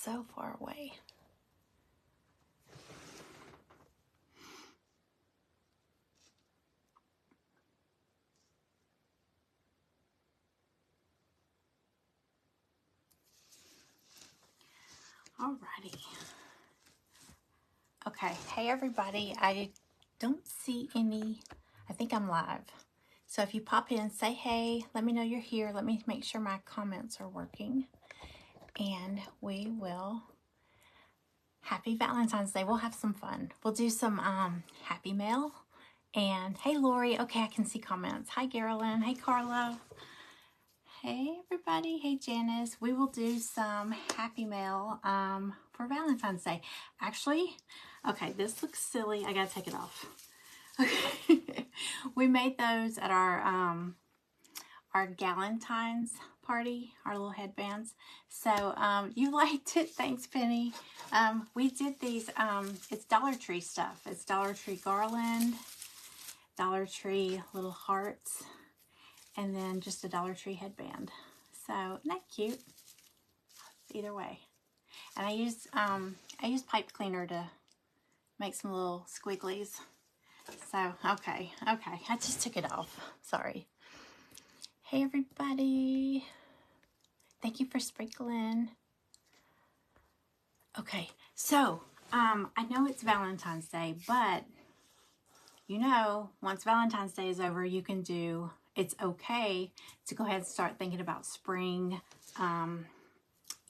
so far away. Alrighty. Okay, hey everybody. I don't see any, I think I'm live. So if you pop in, say hey, let me know you're here. Let me make sure my comments are working. And we will, happy Valentine's Day. We'll have some fun. We'll do some happy mail. And hey Lori, okay, I can see comments. Hi Carolyn, hey Carla. Hey everybody, hey Janice. We will do some happy mail for Valentine's Day. Actually, okay, this looks silly. I gotta take it off. Okay. We made those at our Galentine's party, our little headbands. So you liked it, thanks Penny. We did these, it's Dollar Tree stuff. It's Dollar Tree garland, Dollar Tree little hearts, and then just a Dollar Tree headband. So isn't that cute? Either way. And I used pipe cleaner to make some little squigglies. So okay, I just took it off. Sorry. Hey everybody. Thank you for sprinkling. Okay, so I know it's Valentine's Day, but you know, once Valentine's Day is over, you can do, it's okay to go ahead and start thinking about spring,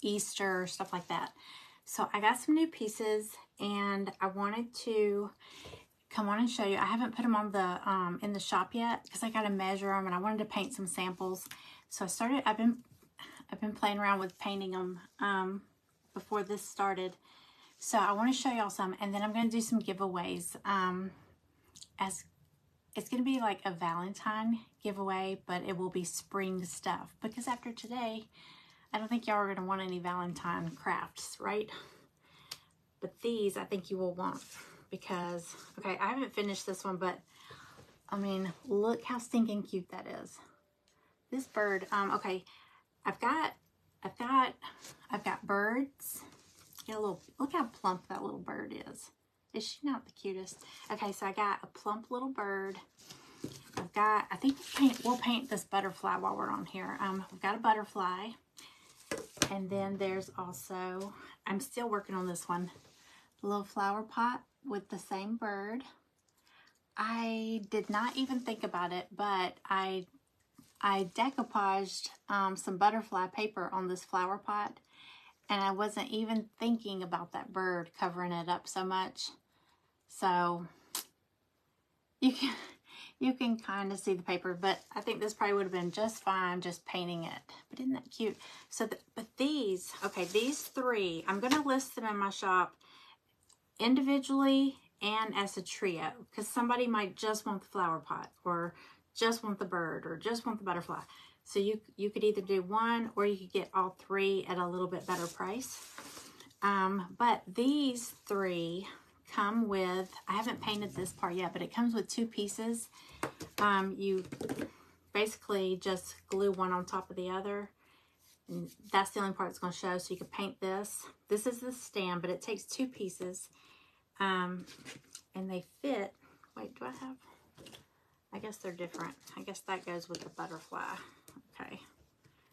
Easter, stuff like that. So I got some new pieces and I wanted to come on and show you. I haven't put them on the in the shop yet because I got to measure them and I wanted to paint some samples. So I've been playing around with painting them before this started. So I want to show y'all some, and then I'm going to do some giveaways. As it's going to be like a Valentine giveaway, but it will be spring stuff because after today, I don't think y'all are going to want any Valentine crafts, right? But these I think you will want because, okay, I haven't finished this one, but I mean, look how stinking cute that is. This bird, okay, I've got birds. Get a little, look how plump that little bird is. Is she not the cutest? Okay, so I got a plump little bird. I think we'll paint this butterfly while we're on here. We've got a butterfly. And then there's also, I'm still working on this one, a little flower pot with the same bird. I did not even think about it, but I decoupaged some butterfly paper on this flower pot, and I wasn't even thinking about that bird covering it up so much. So you can kind of see the paper, but I think this probably would have been just fine just painting it. But isn't that cute? So, but these, okay, these three, I'm going to list them in my shop individually and as a trio, because somebody might just want the flower pot or just want the bird or just want the butterfly. So you could either do one or you could get all three at a little bit better price. But these three come with, I haven't painted this part yet, but it comes with two pieces. You basically just glue one on top of the other. And that's the only part it's going to show. So you can paint this. This is the stand, but it takes two pieces. And they fit. Wait, do I have? I guess they're different. I guess that goes with the butterfly. Okay.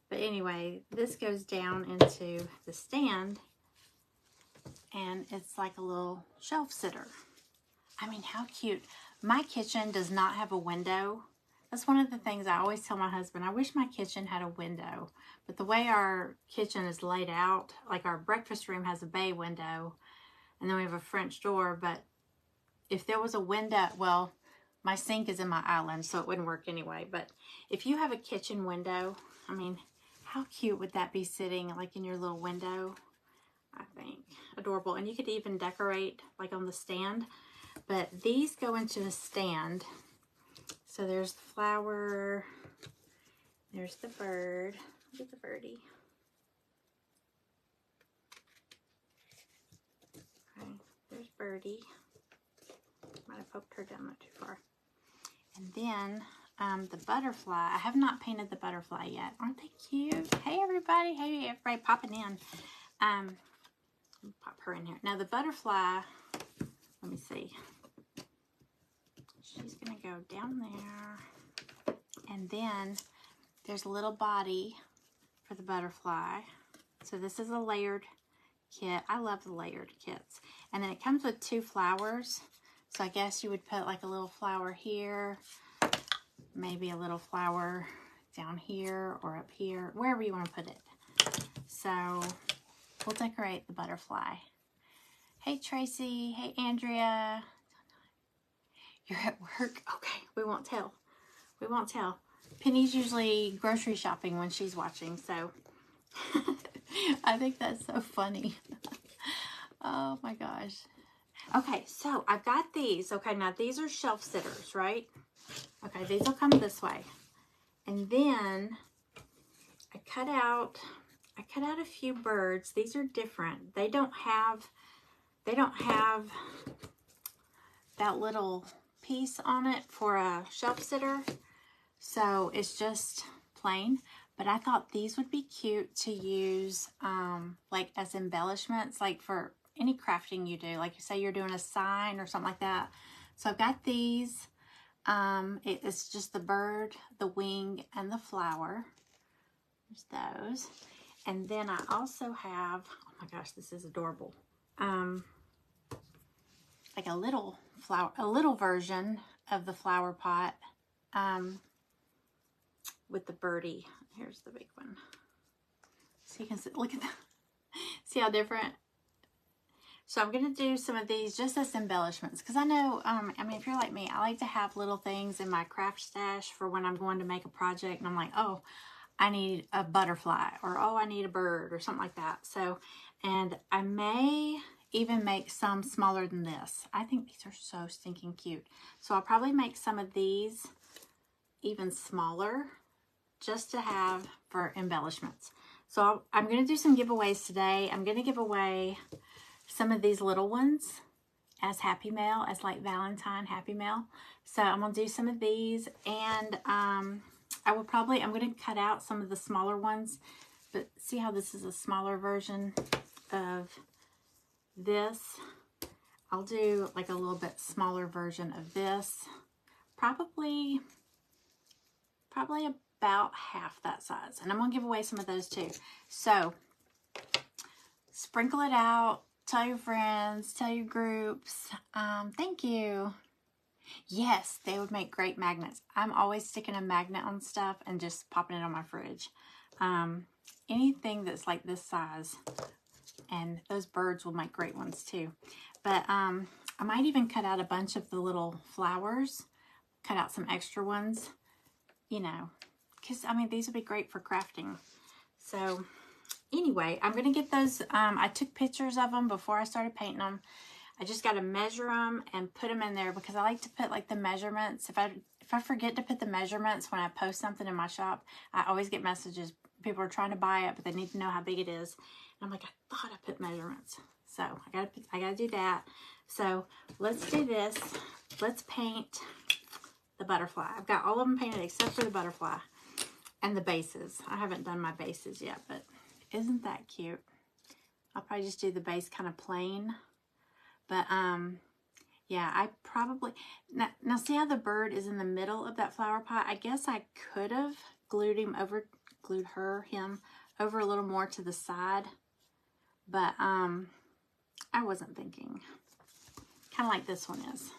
But anyway, this goes down into the stand. And it's like a little shelf sitter. I mean, how cute. My kitchen does not have a window. That's one of the things I always tell my husband. I wish my kitchen had a window. But the way our kitchen is laid out, like our breakfast room has a bay window. And then we have a French door. But if there was a window, well, my sink is in my island, so it wouldn't work anyway. But if you have a kitchen window, I mean, how cute would that be sitting like in your little window? I think adorable. And you could even decorate like on the stand, but these go into a stand. So there's the flower, there's the bird. Look at the birdie. Okay, there's Birdie. Might have poked her down not too far. And then the butterfly. I have not painted the butterfly yet. Aren't they cute? Hey everybody. Hey everybody popping in. Pop her in here. Now the butterfly, let me see. She's gonna go down there. And then there's a little body for the butterfly. So this is a layered kit. I love the layered kits. And then it comes with 2 flowers. So I guess you would put like a little flower here, maybe a little flower down here or up here, wherever you want to put it. So we'll decorate the butterfly. Hey Tracy, hey Andrea. You're at work? Okay, we won't tell. We won't tell. Penny's usually grocery shopping when she's watching, so I think that's so funny. Oh my gosh. Okay, so I've got these. Okay, now these are shelf sitters, right? Okay, these will come this way. And then I cut out a few birds. These are different. They don't have that little piece on it for a shelf sitter. So it's just plain. But I thought these would be cute to use like as embellishments, like for any crafting you do. Like you say you're doing a sign or something like that. So I've got these. It's just the bird, the wing, and the flower. There's those. And then I also have, oh my gosh, this is adorable. Like a little flower, a little version of the flower pot with the birdie. Here's the big one. So you can see, look at that. See how different? So I'm going to do some of these just as embellishments. Because I know, I mean, if you're like me, I like to have little things in my craft stash for when I'm going to make a project. And I'm like, oh, I need a butterfly. Or, oh, I need a bird. Or something like that. So, and I may even make some smaller than this. I think these are so stinking cute. So I'll probably make some of these even smaller just to have for embellishments. So I'm going to do some giveaways today. I'm going to give away some of these little ones as Happy Mail, as like Valentine Happy Mail. So I'm going to do some of these, and I'm going to cut out some of the smaller ones, but see how this is a smaller version of this. I'll do like a little bit smaller version of this, probably about half that size, and I'm going to give away some of those too. So sprinkle it out. Tell your friends, tell your groups. Thank you. Yes, they would make great magnets. I'm always sticking a magnet on stuff and just popping it on my fridge. Anything that's like this size, and those birds will make great ones too. But I might even cut out a bunch of the little flowers, cut out some extra ones, you know, because I mean, these would be great for crafting. So anyway, I'm going to get those. I took pictures of them before I started painting them. I just got to measure them and put them in there because I like to put like the measurements. If I forget to put the measurements when I post something in my shop, I always get messages. People are trying to buy it, but they need to know how big it is. And I'm like, I thought I put measurements. So I gotta do that. So let's do this. Let's paint the butterfly. I've got all of them painted except for the butterfly and the bases. I haven't done my bases yet, but isn't that cute? I'll probably just do the base kind of plain. But, yeah, I probably... Now, see how the bird is in the middle of that flower pot? I guess I could have glued him over a little more to the side. But, I wasn't thinking. Kind of like this one is.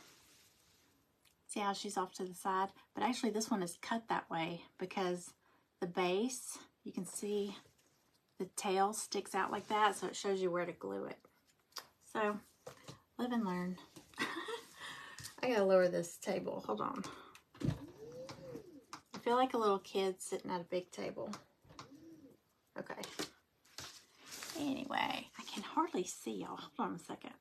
See how she's off to the side? But actually, this one is cut that way because the base, you can see... the tail sticks out like that, so it shows you where to glue it. So, live and learn. I gotta lower this table. Hold on. I feel like a little kid sitting at a big table. Okay. Anyway, I can hardly see y'all. Hold on a second.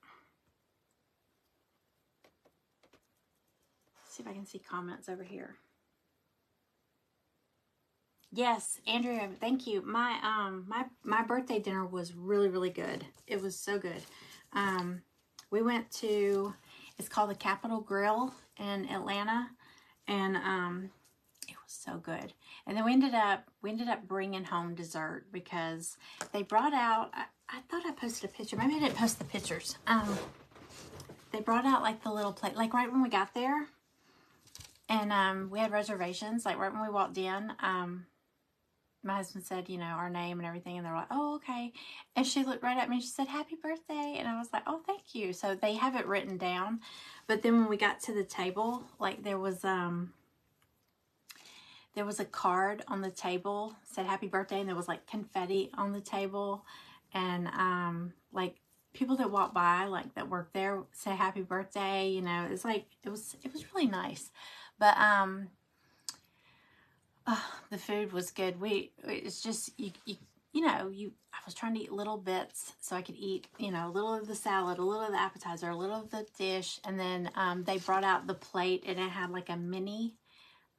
See if I can see comments over here. Yes, Andrea, thank you. My birthday dinner was really, really good. It was so good. We went to, it's called the Capitol Grill in Atlanta, and it was so good. And then we ended up bringing home dessert because they brought out, I thought I posted a picture. Maybe I didn't post the pictures. They brought out like the little plate, like right when we got there. And we had reservations, like right when we walked in. My husband said, you know, our name and everything. And they're like, oh, okay. And she looked right at me and she said, happy birthday. And I was like, oh, thank you. So they have it written down. But then when we got to the table, like there was a card on the table, said happy birthday. And there was like confetti on the table. And like people that walk by, like that work there, say happy birthday. You know, it's like, it was really nice. But the food was good. It's just, you know, I was trying to eat little bits so I could eat, you know, a little of the salad, a little of the appetizer, a little of the dish. And then they brought out the plate and it had like a mini,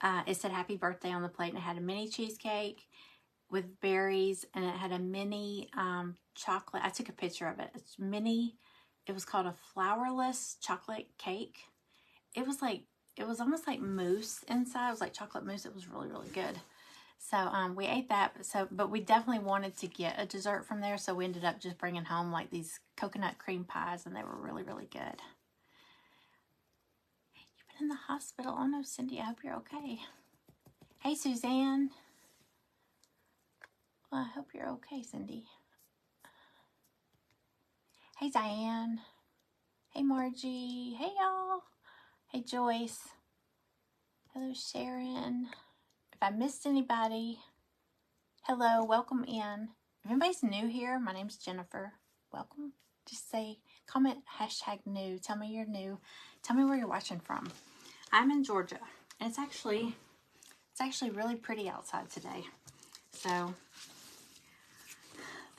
it said happy birthday on the plate and it had a mini cheesecake with berries and it had a mini chocolate. I took a picture of it. It's mini, it was called a flourless chocolate cake. It was almost like mousse inside. It was like chocolate mousse. It was really, really good. So we ate that. But we definitely wanted to get a dessert from there. So we ended up just bringing home like these coconut cream pies, and they were really, really good. You've been in the hospital. Oh no, Cindy, I hope you're okay. Hey, Suzanne. Well, I hope you're okay, Cindy. Hey, Diane. Hey, Margie. Hey, y'all. Hey, Joyce. Hello, Sharon. If I missed anybody, hello, welcome in. If anybody's new here, my name's Jennifer. Welcome. Just say, comment #new. Tell me you're new. Tell me where you're watching from. I'm in Georgia, and it's actually really pretty outside today. So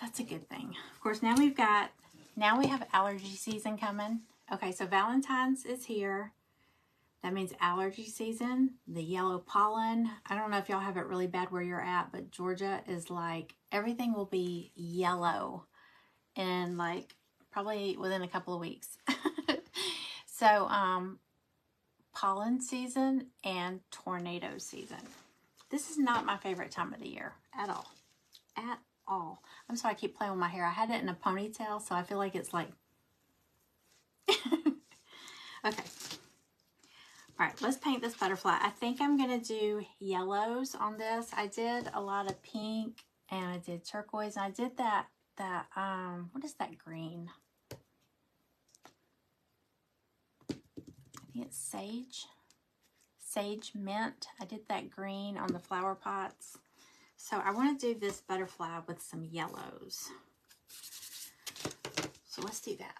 that's a good thing. Of course, now we have allergy season coming. Okay, so Valentine's is here. That means allergy season, the yellow pollen. I don't know if y'all have it really bad where you're at, but Georgia is like, everything will be yellow in like probably within a couple of weeks. So pollen season and tornado season. This is not my favorite time of the year at all. At all. I'm sorry I keep playing with my hair. I had it in a ponytail, so I feel like it's like... Okay. All right, let's paint this butterfly. I think I'm going to do yellows on this. I did a lot of pink and I did turquoise. And I did that what is that green? I think it's sage. Sage mint. I did that green on the flower pots. So I want to do this butterfly with some yellows. So let's do that.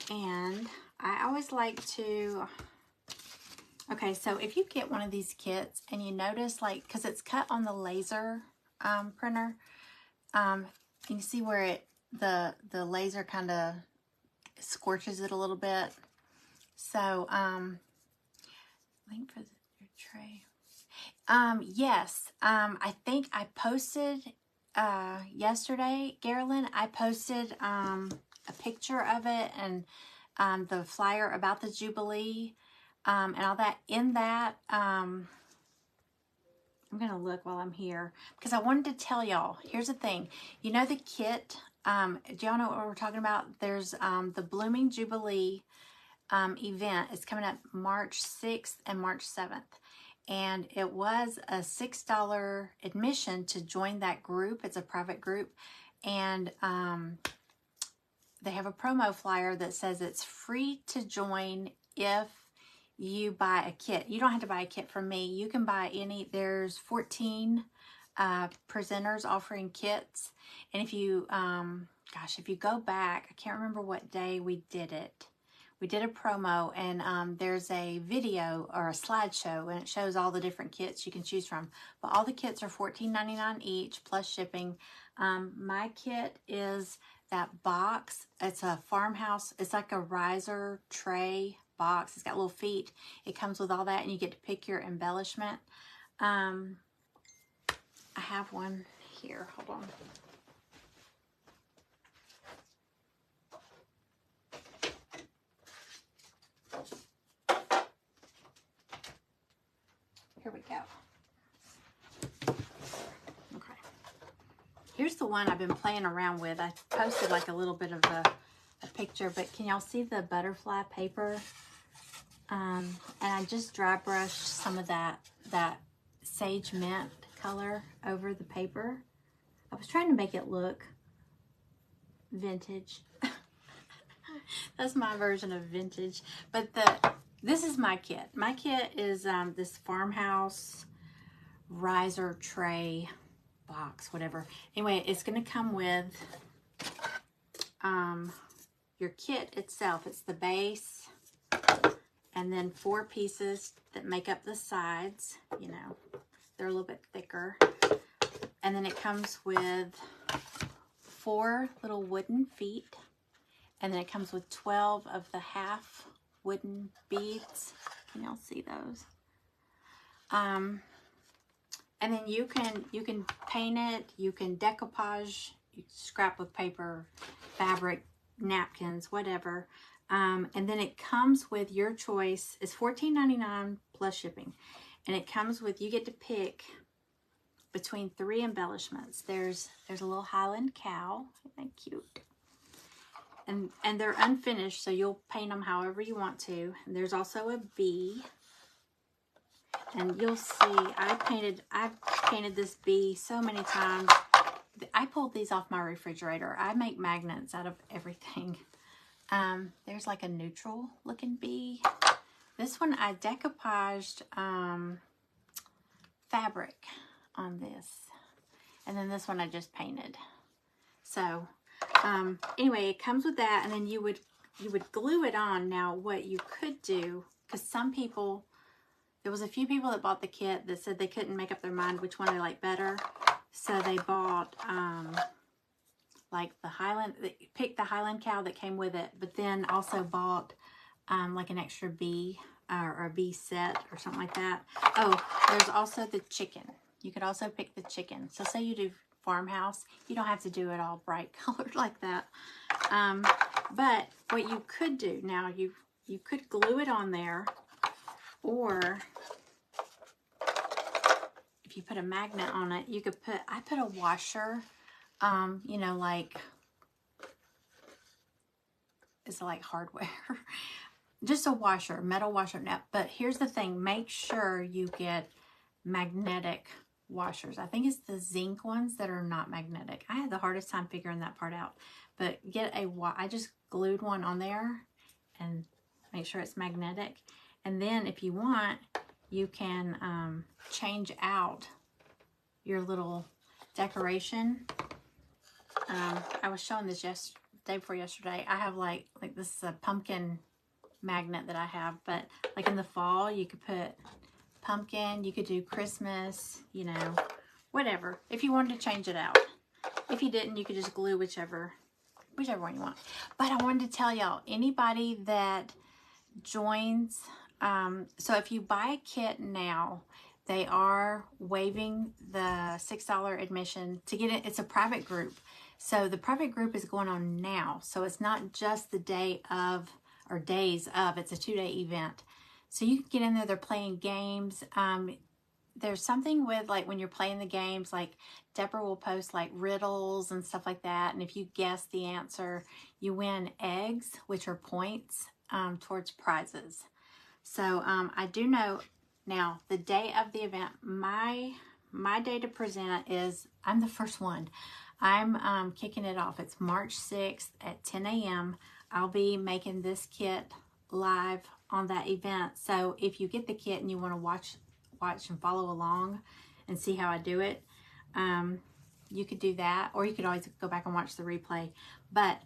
And I always like to, okay, so if you get one of these kits and you notice, like, because it's cut on the laser printer, you can see where the laser kind of scorches it a little bit. So, link for your tray. Yes, I think I posted yesterday, Carolyn, I posted a picture of it and the flyer about the Jubilee and all that. In that, I'm going to look while I'm here because I wanted to tell y'all, here's the thing. You know the kit, do y'all know what we're talking about? There's the Blooming Jubilee event. It's coming up March 6th and March 7th. And it was a $6 admission to join that group. It's a private group. And they have a promo flyer that says it's free to join if you buy a kit. You don't have to buy a kit from me. You can buy any. There's 14 presenters offering kits. And if you, gosh, if you go back, I can't remember what day we did it. We did a promo and there's a video or a slideshow and it shows all the different kits you can choose from. But all the kits are $14.99 each plus shipping. My kit is that box. It's a farmhouse. It's like a riser tray box. It's got little feet. It comes with all that and you get to pick your embellishment. I have one here. Hold on. Here we go. Okay. Here's here's the one I've been playing around with. I posted like a little bit of a picture, but can y'all see the butterfly paper? And I just dry brushed some of that sage mint color over the paper. I was trying to make it look vintage. That's my version of vintage. But this is my kit. My kit is this farmhouse riser tray box, whatever. Anyway, it's going to come with your kit itself. It's the base, and then 4 pieces that make up the sides. You know, they're a little bit thicker. And then it comes with 4 little wooden feet. And then it comes with 12 of the half wooden beads. Can y'all see those? And then you can paint it, you can decoupage, you scrap with paper, fabric, napkins, whatever. And then it comes with your choice. It's $14.99 plus shipping. And it comes with, you get to pick between 3 embellishments. There's a little Highland cow. Isn't that cute? And they're unfinished, so you'll paint them however you want to. And there's also a bee. And you'll see, I've painted this bee so many times. I pulled these off my refrigerator. I make magnets out of everything. There's like a neutral looking bee. This one I decoupaged fabric on this. And then this one I just painted. So anyway, it comes with that, and then you would glue it on. Now what you could do, because some people, there was a few people that bought the kit that said they couldn't make up their mind which one they like better. So they bought like they picked the Highland cow that came with it, but then also bought like an extra bee or a bee set or something like that. Oh, there's also the chicken. You could also pick the chicken. So say you do farmhouse, you don't have to do it all bright colored like that. But what you could do now, you could glue it on there, or if you put a magnet on it, you could put, I put a washer, you know, like, it's like hardware. Just a washer, metal washer. Now, but here's the thing, make sure you get magnetic washers. I think it's the zinc ones that are not magnetic. I had the hardest time figuring that part out. But get I just glued one on there and make sure it's magnetic. And then if you want, you can change out your little decoration. I was showing this day before yesterday. I have like this is a pumpkin magnet that I have, but like in the fall you could put pumpkin, you could do Christmas, you know, whatever. If you wanted to change it out. If you didn't, you could just glue whichever one you want. But I wanted to tell y'all, anybody that joins, so if you buy a kit now, they are waiving the $6 admission to get it. It's a private group. So the private group is going on now. So it's not just the day of or days of, it's a 2-day event. So you can get in there, they're playing games. There's something with like when you're playing the games, like Deborah will post like riddles and stuff like that. And if you guess the answer, you win eggs, which are points towards prizes. So I do know now the day of the event, my day to present is, I'm the first one. I'm kicking it off. It's March 6th at 10 a.m. I'll be making this kit live on that event. So if you get the kit and you want to watch and follow along and see how I do it, you could do that, or you could always go back and watch the replay. But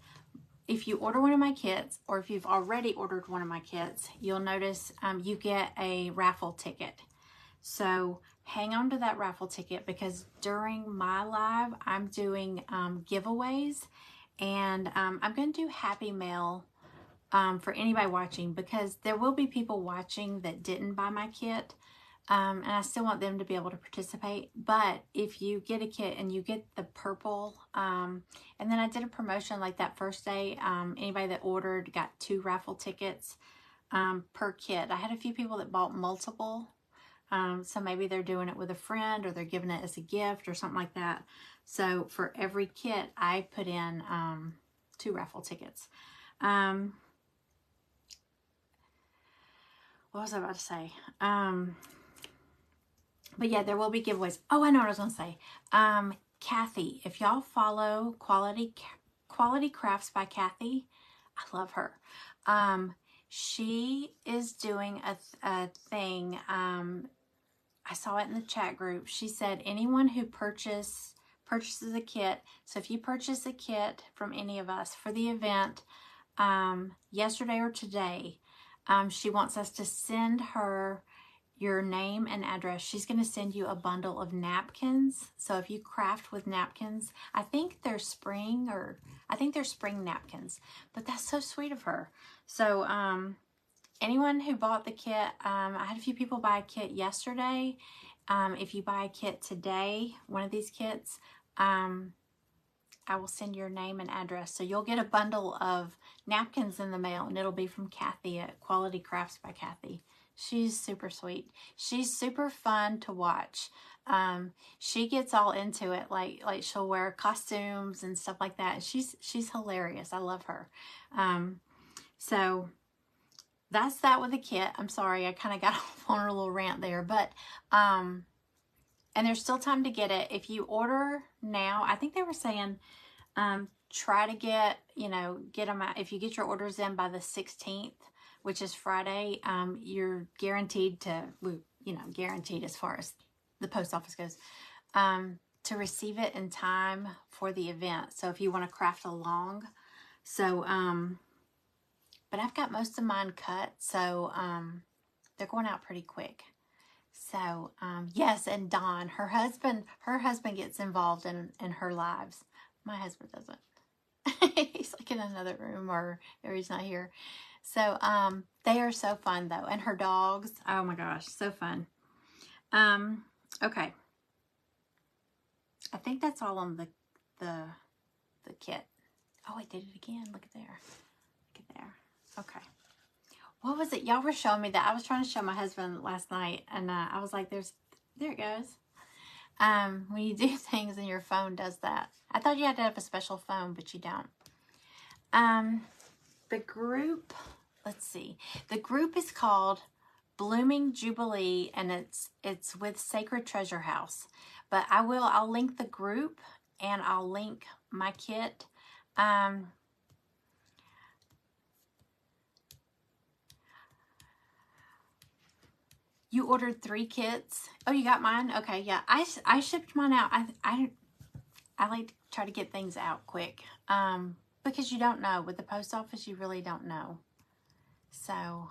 if you order one of my kits, or if you've already ordered one of my kits, you'll notice you get a raffle ticket. So hang on to that raffle ticket, because during my live, I'm doing giveaways, and I'm going to do Happy Mail for anybody watching, because there will be people watching that didn't buy my kit, and I still want them to be able to participate. But if you get a kit and you get the purple, and then I did a promotion like that first day, anybody that ordered got 2 raffle tickets per kit. I had a few people that bought multiple, so maybe they're doing it with a friend, or they're giving it as a gift or something like that. So for every kit, I put in 2 raffle tickets. What was I about to say? But yeah, there will be giveaways. Oh, I know what I was going to say. Kathy, if y'all follow Quality Crafts by Kathy, I love her. She is doing a thing. I saw it in the chat group. She said anyone who purchases a kit. So if you purchase a kit from any of us for the event, yesterday or today, she wants us to send her your name and address. She's going to send you a bundle of napkins. So if you craft with napkins, I think they're spring napkins, but that's so sweet of her. So anyone who bought the kit, I had a few people buy a kit yesterday. If you buy a kit today, one of these kits, I will send your name and address. So you'll get a bundle of napkins in the mail, and it'll be from Kathy at Quality Crafts by Kathy. She's super sweet. She's super fun to watch. She gets all into it. Like she'll wear costumes and stuff like that. She's hilarious. I love her. So that's that with the kit. I'm sorry, I kind of got off on a little rant there, but and there's still time to get it. If you order now, I think they were saying try to get them out. If you get your orders in by the 16th, which is Friday, you're guaranteed to, guaranteed as far as the post office goes, to receive it in time for the event. So if you want to craft along. So, but I've got most of mine cut, so they're going out pretty quick. So, yes, and Don, her husband gets involved in her lives. My husband doesn't. He's like in another room or he's not here. So, they are so fun though. And her dogs, oh my gosh, so fun. Okay. I think that's all on the kit. Oh, I did it again. Look at there. Look at there. Okay. What was it? Y'all were showing me that. I was trying to show my husband last night, and I was like, there it goes. When you do things and your phone does that. I thought you had to have a special phone, but you don't. The group, let's see. The group is called Blooming Jubilee, and it's with Sacred Treasure House. But I'll link the group, and I'll link my kit. You ordered 3 kits. Oh, you got mine? Okay, yeah. I shipped mine out. I like to try to get things out quick. Because you don't know. With the post office, you really don't know. So,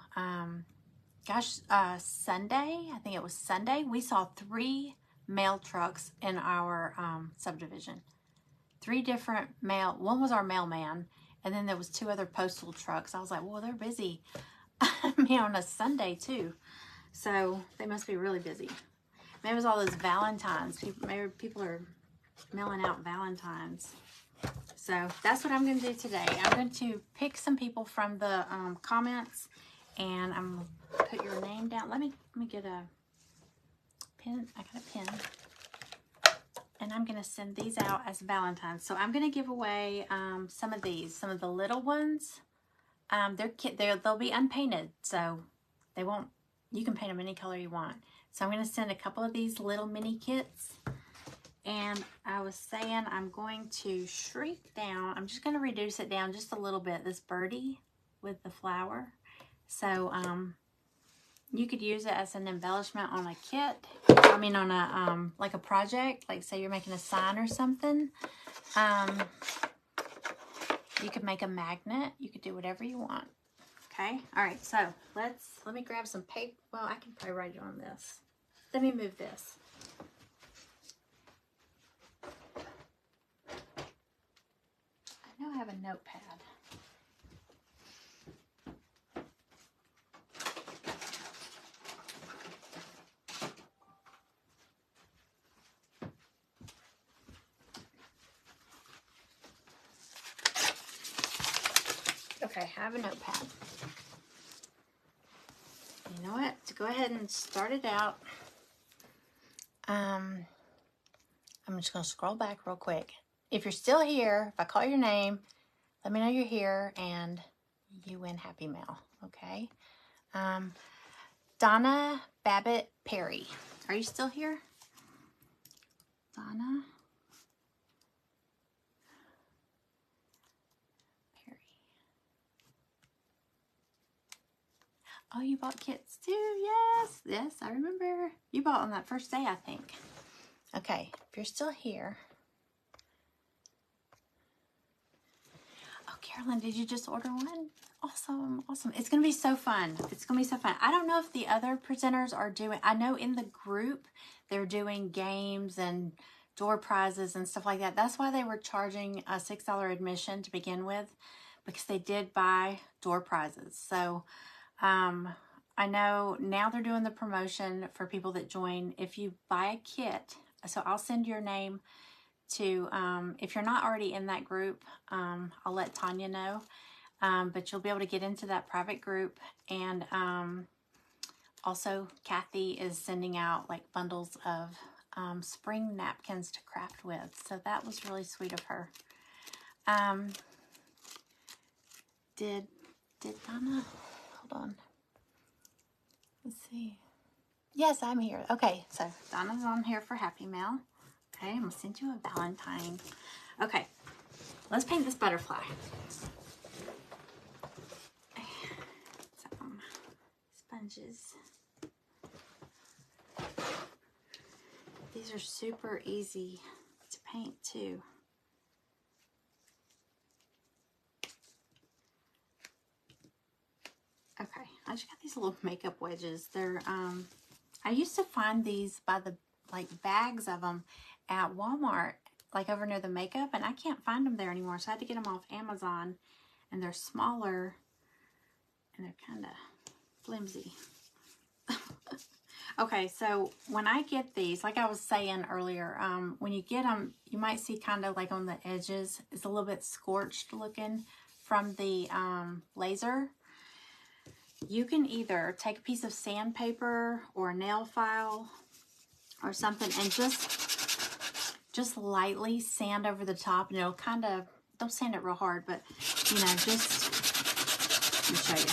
gosh, Sunday, I think it was Sunday, we saw 3 mail trucks in our subdivision. 3 different mail. One was our mailman, and then there was 2 other postal trucks. I was like, well, they're busy. I mean, on a Sunday, too. So they must be really busy. Maybe it was all those Valentines. Maybe people are mailing out Valentines. So that's what I'm going to do today. I'm going to pick some people from the comments, and I'm going to put your name down. Let me get a pen. I got a pen. And I'm going to send these out as Valentines. So I'm going to give away some of these. Some of the little ones. They'll be unpainted, so they won't. You can paint them any color you want. So I'm going to send a couple of these little mini kits. And I was saying I'm going to shrink down. I'm just going to reduce it down just a little bit, this birdie with the flower. So you could use it as an embellishment on a kit. I mean on a like a project. Like say you're making a sign or something. You could make a magnet. You could do whatever you want. Okay. All right. So let me grab some paper. Well, I can probably write it on this. Let me move this. I know I have a notepad. Okay, I have a notepad. You know what? To go ahead and start it out, I'm I'm just going to scroll back real quick. If you're still here, if I call your name, let me know you're here and you win Happy Mail, okay? Donna Babbitt Perry. Are you still here? Donna Perry. Oh, you bought kits too? Yes. Yes, I remember. You bought on that first day, I think. Okay, if you're still here. Oh, Carolyn, did you just order one? Awesome, awesome. It's going to be so fun. It's going to be so fun. I don't know if the other presenters are doing, I know in the group, they're doing games and door prizes and stuff like that. That's why they were charging a $6 admission to begin with, because they did buy door prizes. So, I know now they're doing the promotion for people that join. If you buy a kit, so I'll send your name to, if you're not already in that group, I'll let Tanya know. But you'll be able to get into that private group. And also Kathy is sending out like bundles of spring napkins to craft with. So that was really sweet of her. Did Donna, hold on. Let's see. Yes, I'm here. Okay, so Donna's on here for Happy Mail. Okay, I'm gonna send you a Valentine. Okay, let's paint this butterfly. Some sponges. These are super easy to paint too. Okay, I just got these little makeup wedges. They're I used to find these by the like bags of them at Walmart, like over near the makeup, and I can't find them there anymore. So I had to get them off Amazon, and they're smaller and they're kind of flimsy. Okay, so when I get these, like I was saying earlier, when you get them, you might see kind of like on the edges, it's a little bit scorched looking from the laser. You can either take a piece of sandpaper or a nail file or something and just lightly sand over the top, and it'll kind of, don't sand it real hard, but you know, just, let me show you.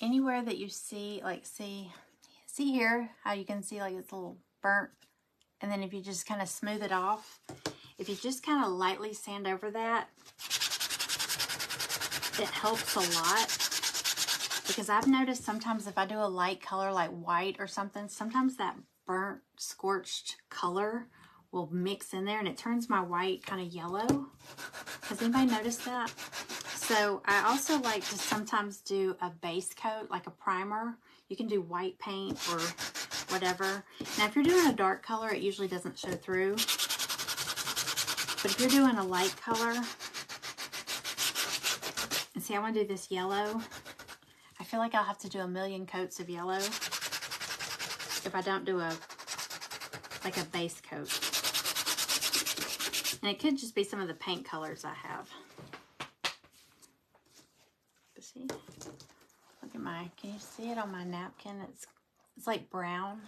Anywhere that you see, like see here, how you can see like it's a little burnt, and then if you just kind of smooth it off, if you just kind of lightly sand over that, it helps a lot. Because I've noticed sometimes if I do a light color like white or something, sometimes that burnt, scorched color will mix in there and it turns my white kind of yellow. Has anybody noticed that? So I also like to sometimes do a base coat, like a primer. You can do white paint or whatever. Now if you're doing a dark color, it usually doesn't show through. But if you're doing a light color, and see I want to do this yellow, I feel like I'll have to do a million coats of yellow if I don't do like a base coat. And it could just be some of the paint colors I have. But see, look at my, can you see it on my napkin? It's like brown.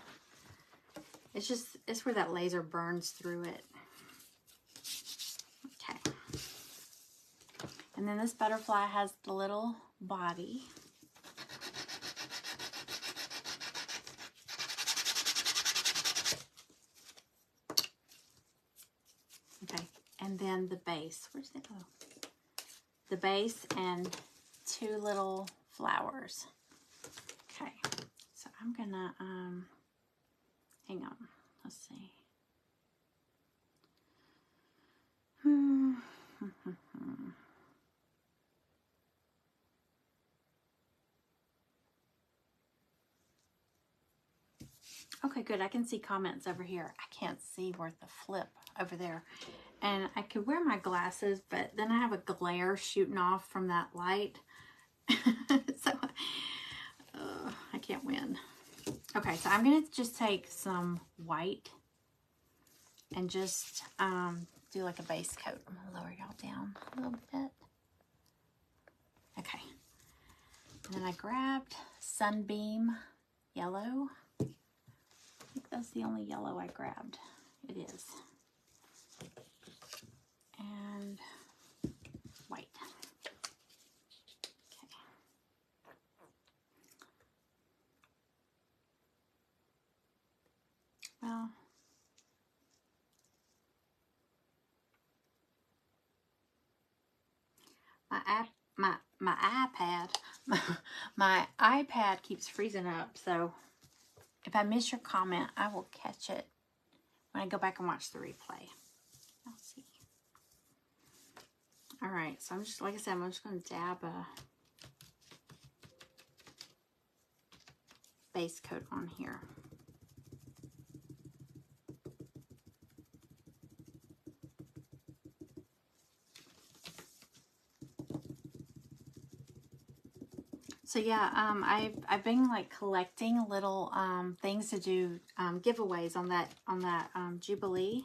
It's where that laser burns through it. Okay. And then this butterfly has the little body. Okay, and then the base. Where's it go? The base and two little flowers. Okay, so I'm gonna hang on. Let's see. Okay, good. I can see comments over here. I can't see worth the flip over there. And I could wear my glasses, but then I have a glare shooting off from that light. So, I can't win. Okay, so I'm going to just take some white and just do like a base coat. I'm going to lower y'all down a little bit. Okay. And then I grabbed Sunbeam Yellow. I think that's the only yellow I grabbed. It is. And white. Okay. Well, my iPad, my iPad keeps freezing up, so if I miss your comment, I will catch it when I go back and watch the replay. I'll see. All right, so I'm just, like I said, I'm just going to dab a base coat on here. So yeah, I've been like collecting little things to do, giveaways on that Jubilee.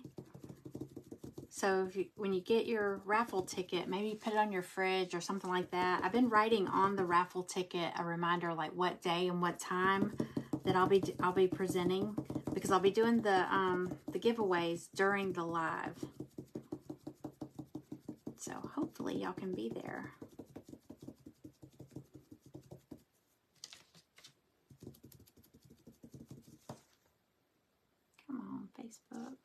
So if when you get your raffle ticket, maybe put it on your fridge or something like that. I've been writing on the raffle ticket a reminder like what day and what time that I'll be presenting, because I'll be doing the giveaways during the live. So hopefully y'all can be there. Come on, Facebook.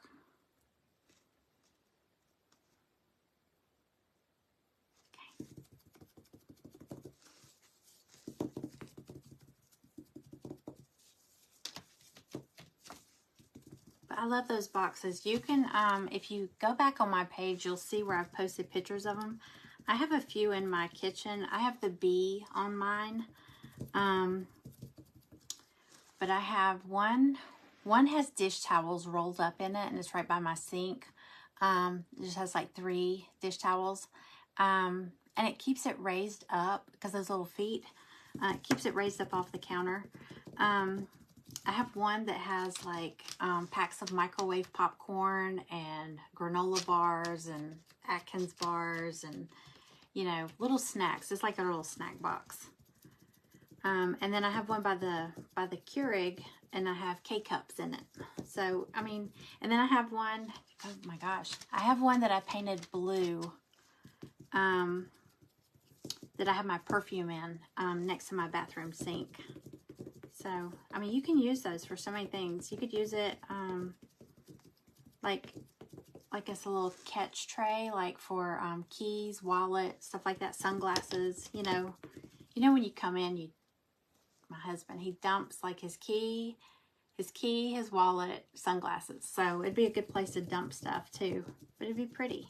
I love those boxes. You can, if you go back on my page, you'll see where I've posted pictures of them. I have a few in my kitchen. I have the bee on mine. But I have one has dish towels rolled up in it, and it's right by my sink. It just has like 3 dish towels. And it keeps it raised up because those little feet, it keeps it raised up off the counter. I have one that has like packs of microwave popcorn and granola bars and Atkins bars and, you know, little snacks. It's like a little snack box. And then I have one by the Keurig, and I have K-cups in it. So, I mean, and then I have one, oh my gosh, I have one that I painted blue, that I have my perfume in, next to my bathroom sink. So, I mean, you can use those for so many things. You could use it, like it's a little catch tray, like for, keys, wallet, stuff like that, sunglasses, you know, when you come in, my husband, he dumps like his key, his wallet, sunglasses. So it'd be a good place to dump stuff too, but it'd be pretty.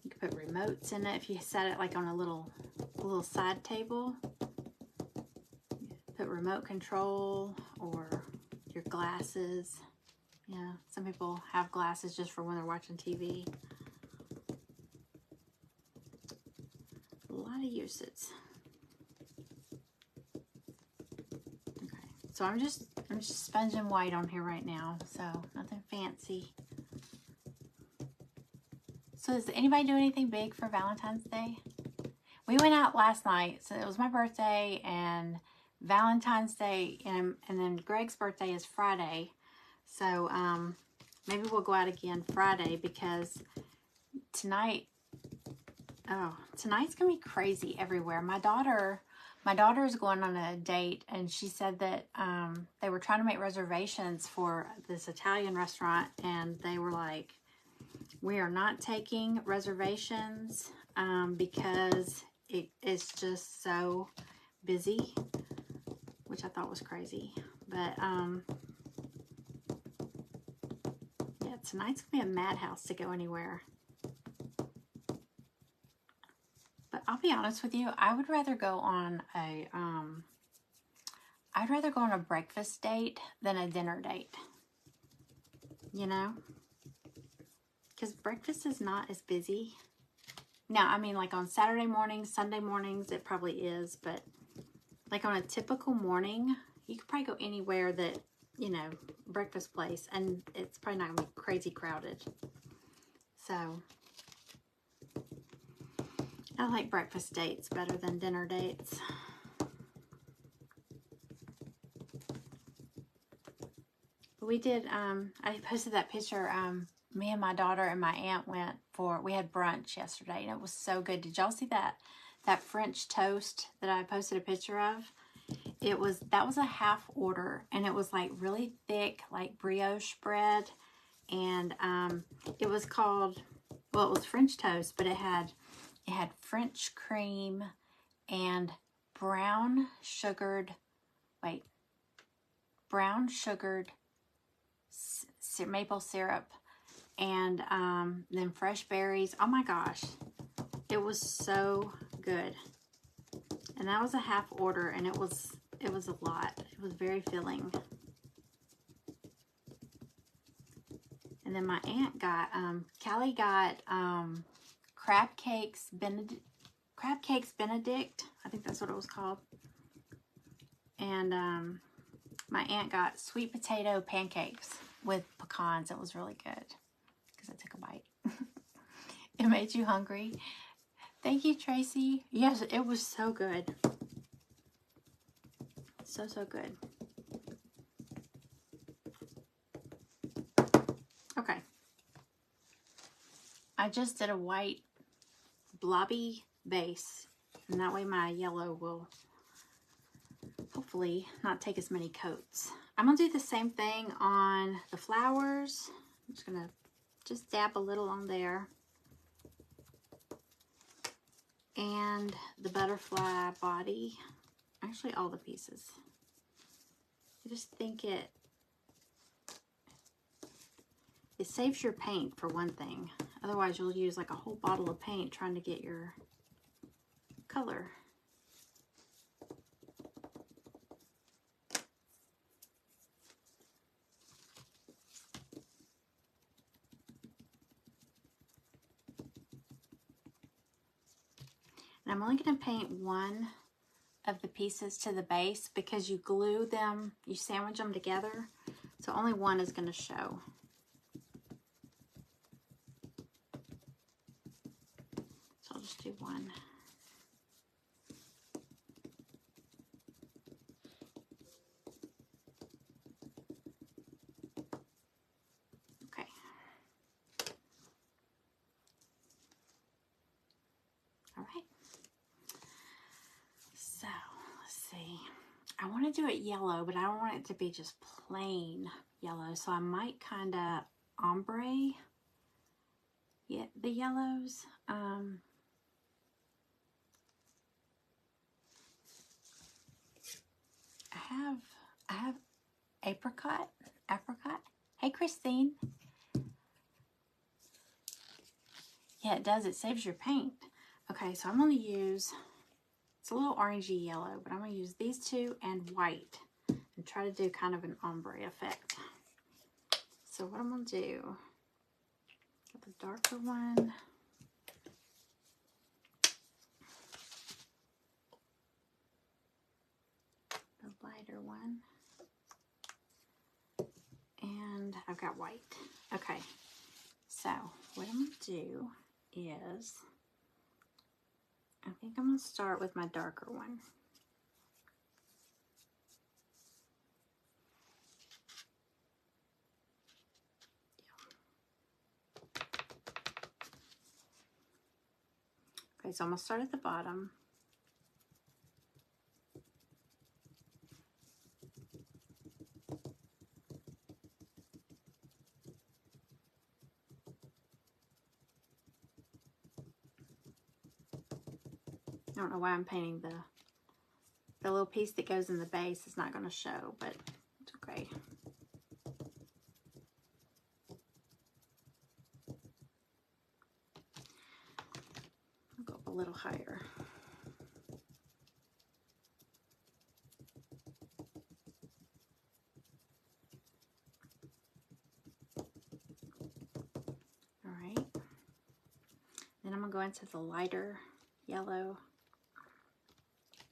You could put remotes in it if you set it like on a little side table. Put remote control or your glasses. Yeah, some people have glasses just for when they're watching TV. A lot of uses. So I'm just sponging white on here right now, so nothing fancy. So does anybody do anything big for Valentine's Day? We went out last night, so it was my birthday and Valentine's Day, and then Greg's birthday is Friday. So maybe we'll go out again Friday, because tonight's gonna be crazy everywhere. My daughter is going on a date, and she said that they were trying to make reservations for this Italian restaurant, and they were like, we are not taking reservations because it is just so busy, which I thought was crazy. But yeah, tonight's gonna be a madhouse to go anywhere. But I'll be honest with you, I would rather go on a breakfast date than a dinner date. You know? Because breakfast is not as busy. Now, I mean, like on Saturday mornings, Sunday mornings, it probably is, but like on a typical morning, you could probably go anywhere that, you know, breakfast place, and it's probably not gonna be crazy crowded. So I like breakfast dates better than dinner dates. we did, I posted that picture, me and my daughter and my aunt we had brunch yesterday, and it was so good. Did y'all see that French toast that I posted a picture of? That was a half order, and it was like really thick, like brioche bread, and it was called, well, it was French toast, but it had French cream and brown sugared maple syrup, and then fresh berries. Oh my gosh, it was so good. And that was a half order, and it was a lot. It was very filling. And then my aunt got, Callie got crab cakes Benedict. I think that's what it was called. And my aunt got sweet potato pancakes with pecans. It was really good because I took a bite. It made you hungry. Thank you, Tracy. Yes, it was so good. So good. Okay. I just did a white blobby base, and that way my yellow will hopefully not take as many coats. I'm going to do the same thing on the flowers. I'm just going to just dab a little on there. And the butterfly body. Actually, all the pieces. I just think it saves your paint, for one thing. Otherwise, you'll use like a whole bottle of paint trying to get your color. And I'm only going to paint one of the pieces to the base because you glue them, you sandwich them together. So only one is going to show. So I'll just do one. Okay. All right. So let's see. I want to do it yellow, but I don't want it to be just plain yellow. So I might kind of ombre the yellows. I have apricot. Hey, Christine. Yeah, it does. It saves your paint. Okay, so I'm going to use, it's a little orangey yellow, but I'm going to use these two and white and try to do kind of an ombre effect. So what I'm going to do, get the darker one. The lighter one. And I've got white. Okay, so what I'm going to do is, I think I'm going to start with my darker one. Okay, so I'm going to start at the bottom. I don't know why I'm painting the little piece that goes in the base is not going to show, but it's okay. I'll go up a little higher. All right. Then I'm going to go into the lighter yellow.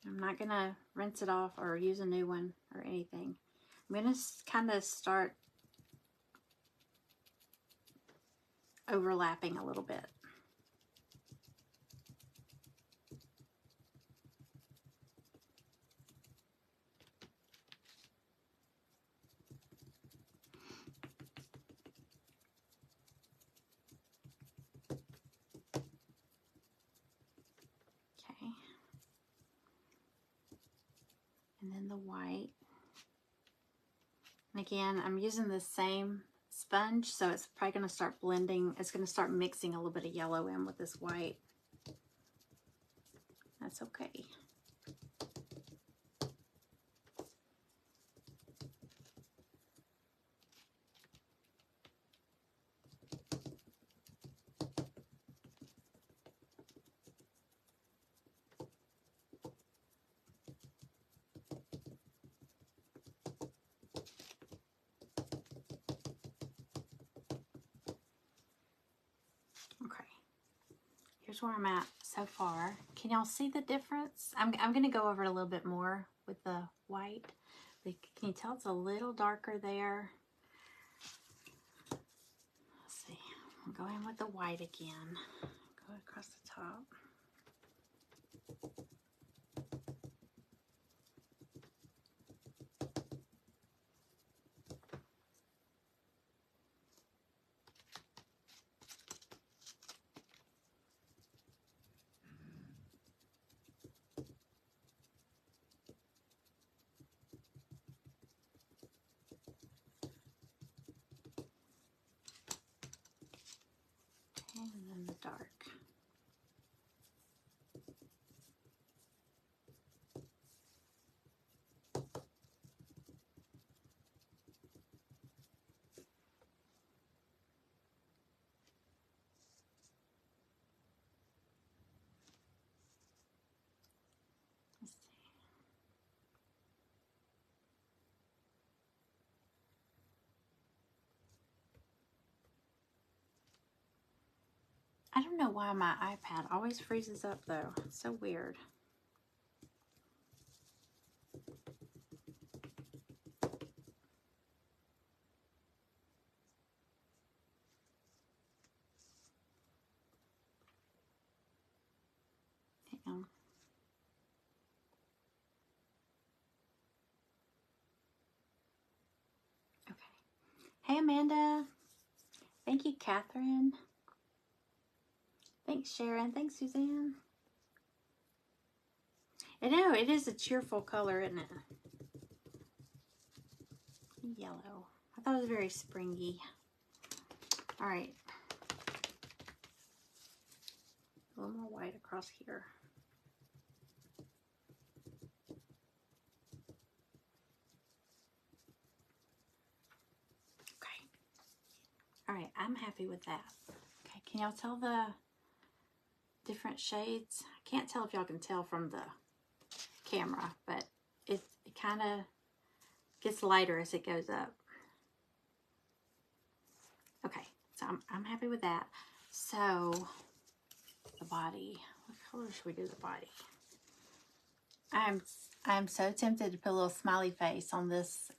I'm not going to rinse it off or use a new one or anything. I'm going to kind of start overlapping a little bit. And then the white. And again, I'm using the same sponge, so it's probably going to start blending. It's going to start mixing a little bit of yellow in with this white. That's okay. Okay. Here's where I'm at so far. Can y'all see the difference? I'm going to go over it a little bit more with the white. Can you tell it's a little darker there? Let's see. I'll go in with the white again. Go across the top. And then the dark. Let's see. I don't know why my iPad always freezes up though. It's so weird. Hang on. Okay. Hey Amanda. Thank you, Catherine. Thanks, Sharon. Thanks, Suzanne. I know, it is a cheerful color, isn't it? Yellow. I thought it was very springy. All right. A little more white across here. Okay. All right, I'm happy with that. Okay, can y'all tell the different shades? I can't tell if y'all can tell from the camera, but it kind of gets lighter as it goes up. Okay, so I'm happy with that. So the body, what color should we do the body? I'm so tempted to put a little smiley face on this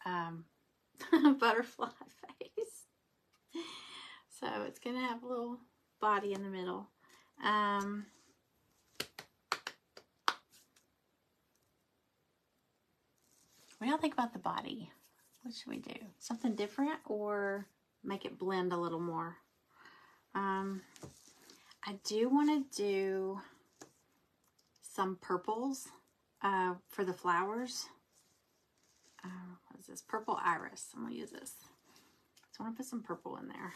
butterfly face. So it's gonna have a little body in the middle. What do y'all think about the body? What should we do? Something different or make it blend a little more? I do want to do some purples for the flowers. What is this? Purple iris. I'm going to use this. So I want to put some purple in there.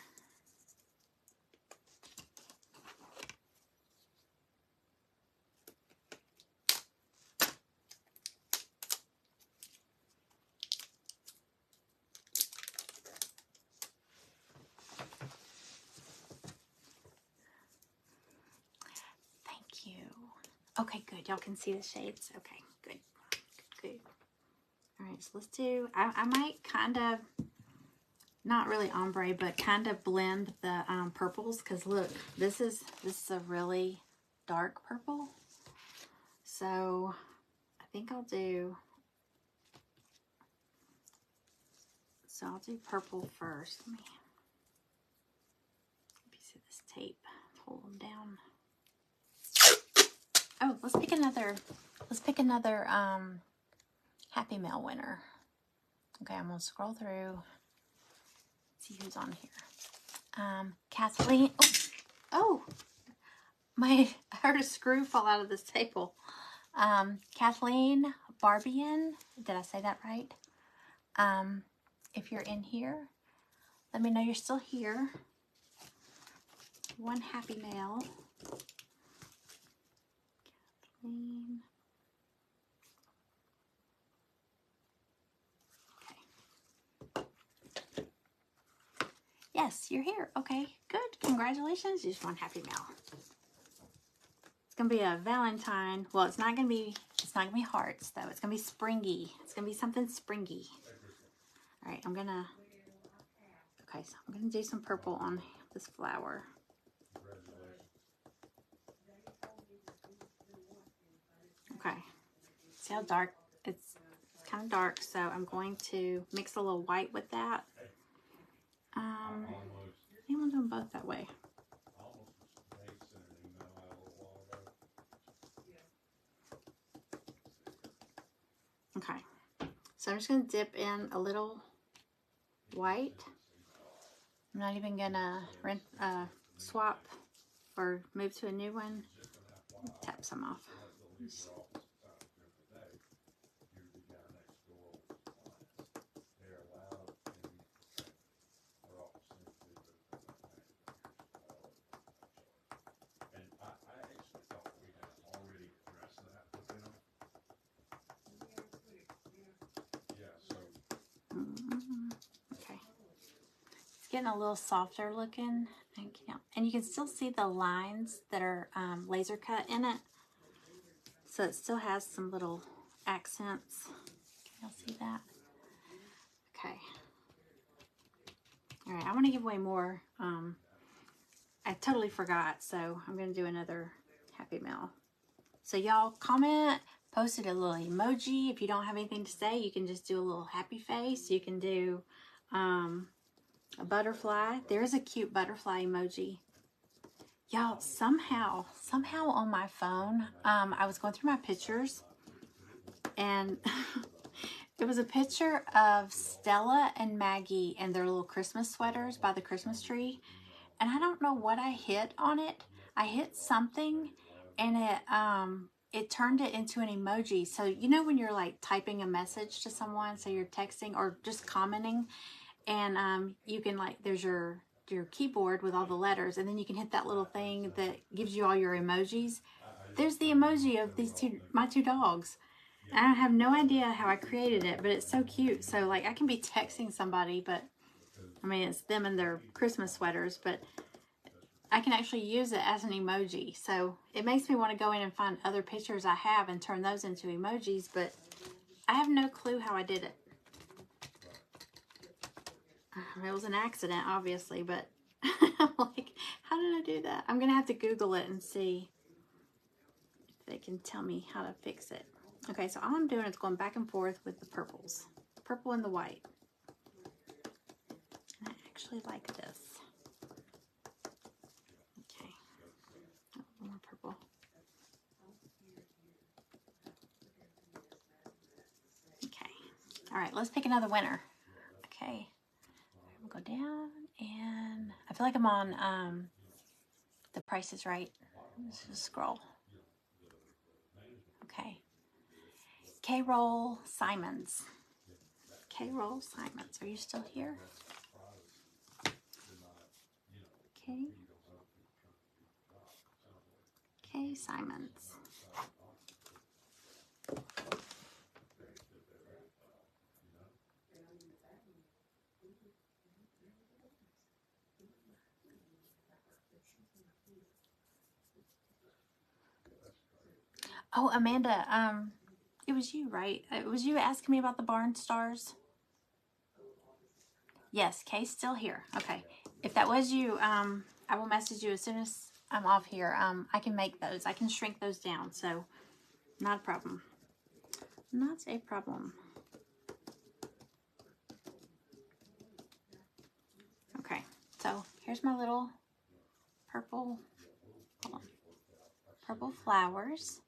Okay, good. Y'all can see the shades. Okay, good. Good. All right, so let's do, I might kind of, not really ombre, but kind of blend the purples, because look, this is a really dark purple. So I think I'll do purple first. Let me see this tape. Hold them down. Oh, let's pick another Happy Mail winner. Okay, I'm gonna scroll through, see who's on here. Kathleen. Oh, I heard a screw fall out of this table. Kathleen Barbian, did I say that right? If you're in here, let me know you're still here. One happy mail. Kathleen. Okay. Yes, you're here. Okay, good. Congratulations. You just won happy mail. It's gonna be a Valentine. Well, it's not gonna be hearts though. It's gonna be springy. It's gonna be something springy. All right, okay, so I'm gonna do some purple on this flower. Okay, see how dark it's kind of dark, so I'm going to mix a little white with that. I think I'm doing both that way. Okay, so I'm just going to dip in a little white. I'm not even going to swap or move to a new one. Tap some off. Okay, it's getting a little softer looking, and you can still see the lines that are laser cut in it, so it still has some little accents. Can y'all see that? Okay. All right, I want to give away more. I totally forgot, so I'm going to do another happy mail. So y'all comment, posted a little emoji. If you don't have anything to say, you can just do a little happy face. You can do a butterfly. There is a cute butterfly emoji. Y'all, somehow on my phone, I was going through my pictures, and it was a picture of Stella and Maggie and their little Christmas sweaters by the Christmas tree. And I don't know what I hit on it. I hit something, and it turned it into an emoji. So you know when you're like typing a message to someone, so you're texting or just commenting, and you can like, there's your keyboard with all the letters, and then you can hit that little thing that gives you all your emojis. There's the emoji of my two dogs. I have no idea how I created it, but it's so cute. So like I can be texting somebody, but I mean, it's them in their Christmas sweaters, but I can actually use it as an emoji. So it makes me want to go in and find other pictures I have and turn those into emojis, but I have no clue how I did it. It was an accident, obviously, but I'm like, how did I do that? I'm going to have to Google it and see if they can tell me how to fix it. Okay, so all I'm doing is going back and forth with the purples. Purple and the white. And I actually like this. Okay. Oh, more purple. Okay. All right, let's pick another winner. Okay. We'll go down, and I feel like I'm on The Price is Right. Let's just scroll. Okay. K-Roll Simons. K-Roll Simons. Are you still here? Okay. K. Simons. Oh, Amanda, it was you, right? It was you asking me about the Barn Stars? Yes, Kay's still here. Okay. If that was you, I will message you as soon as I'm off here. I can make those. I can shrink those down, so not a problem. Not a problem. Okay, so here's my little purple flowers.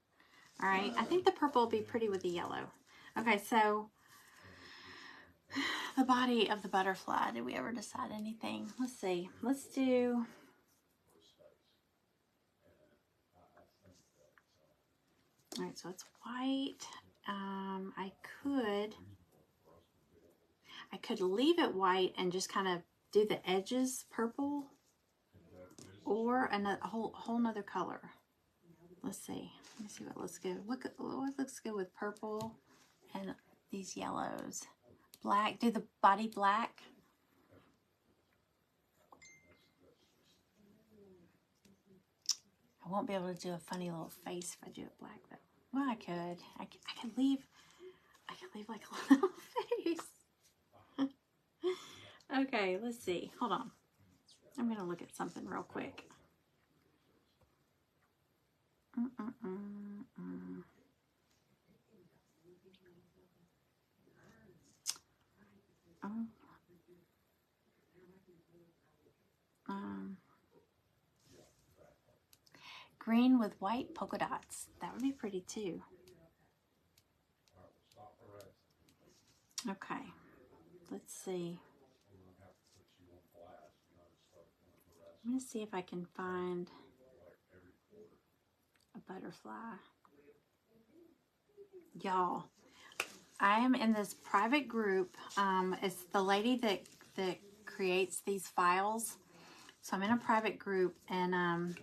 All right, I think the purple will be pretty with the yellow. Okay, so the body of the butterfly. Did we ever decide anything? Let's see. Let's do... All right, so it's white I could leave it white and just kind of do the edges purple, or a whole nother color. Let's see. Let me see what looks good. What looks good with purple and these yellows. Black. Do the body black. I won't be able to do a funny little face if I do it black though. Well, I could. I could leave like a little face. Okay, let's see. Hold on. I'm gonna look at something real quick. Green with white polka dots. That would be pretty too. Okay, let's see. I'm going to see if I can find a butterfly. Y'all, I am in this private group. It's the lady that creates these files. So I'm in a private group, and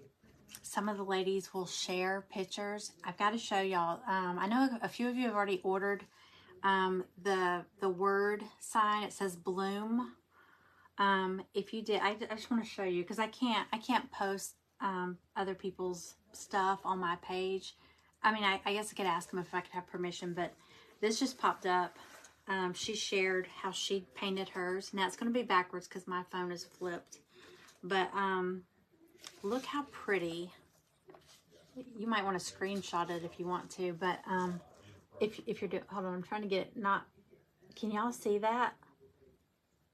some of the ladies will share pictures. I've got to show y'all. I know a few of you have already ordered the word sign. It says bloom. If you did, I just want to show you, because I can't post other people's stuff on my page. I mean, I guess I could ask them if I could have permission, but this just popped up. She shared how she painted hers. Now it's going to be backwards because my phone is flipped. But look how pretty. You might want to screenshot it if you want to. But if you're doing, hold on, I'm trying to get it not. Can y'all see that?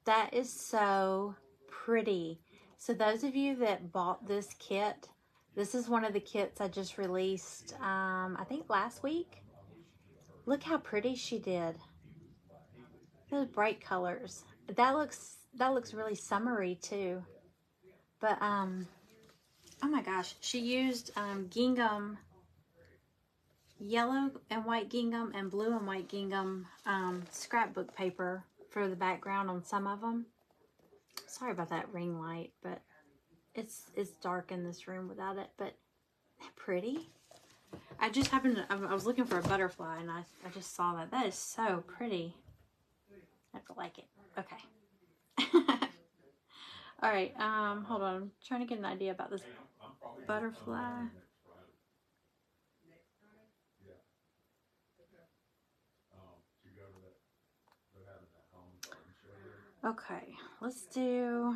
That is so pretty. So those of you that bought this kit, this is one of the kits I just released, I think last week. Look how pretty she did. Those bright colors. That looks really summery too. But oh my gosh, she used gingham, yellow and white gingham and blue and white gingham scrapbook paper for the background on some of them. Sorry about that ring light, but it's dark in this room without it. But pretty. I just happened to, I was looking for a butterfly, and I just saw that. That is so pretty. I have to like it. Okay. All right. Hold on. I'm trying to get an idea about this butterfly. Okay, let's do.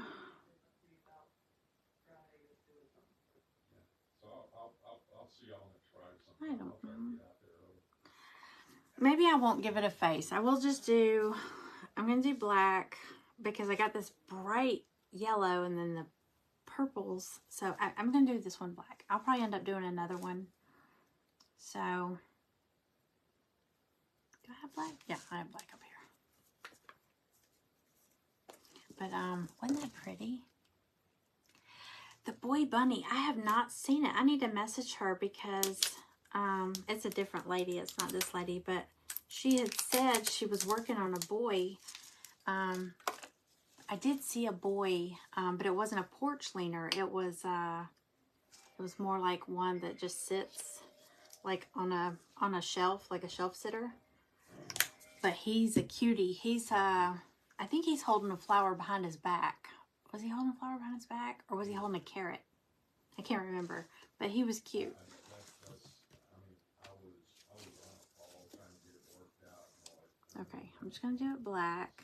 I don't know. Maybe I won't give it a face. I will just do. I'm gonna do black because I got this bright yellow and then the purples. So I'm gonna do this one black. I'll probably end up doing another one. So do I have black? Yeah, I have black up here. But wasn't that pretty? The Boy Bunny, I have not seen it. I need to message her because it's a different lady. It's not this lady, but she had said she was working on a boy. I did see a boy, but it wasn't a porch leaner. It was more like one that just sits like on a shelf, like a shelf sitter. But he's a cutie. He's I think he's holding a flower behind his back. Was he holding a flower behind his back, or was he holding a carrot? I can't remember, but he was cute. Okay, I'm just gonna do it black.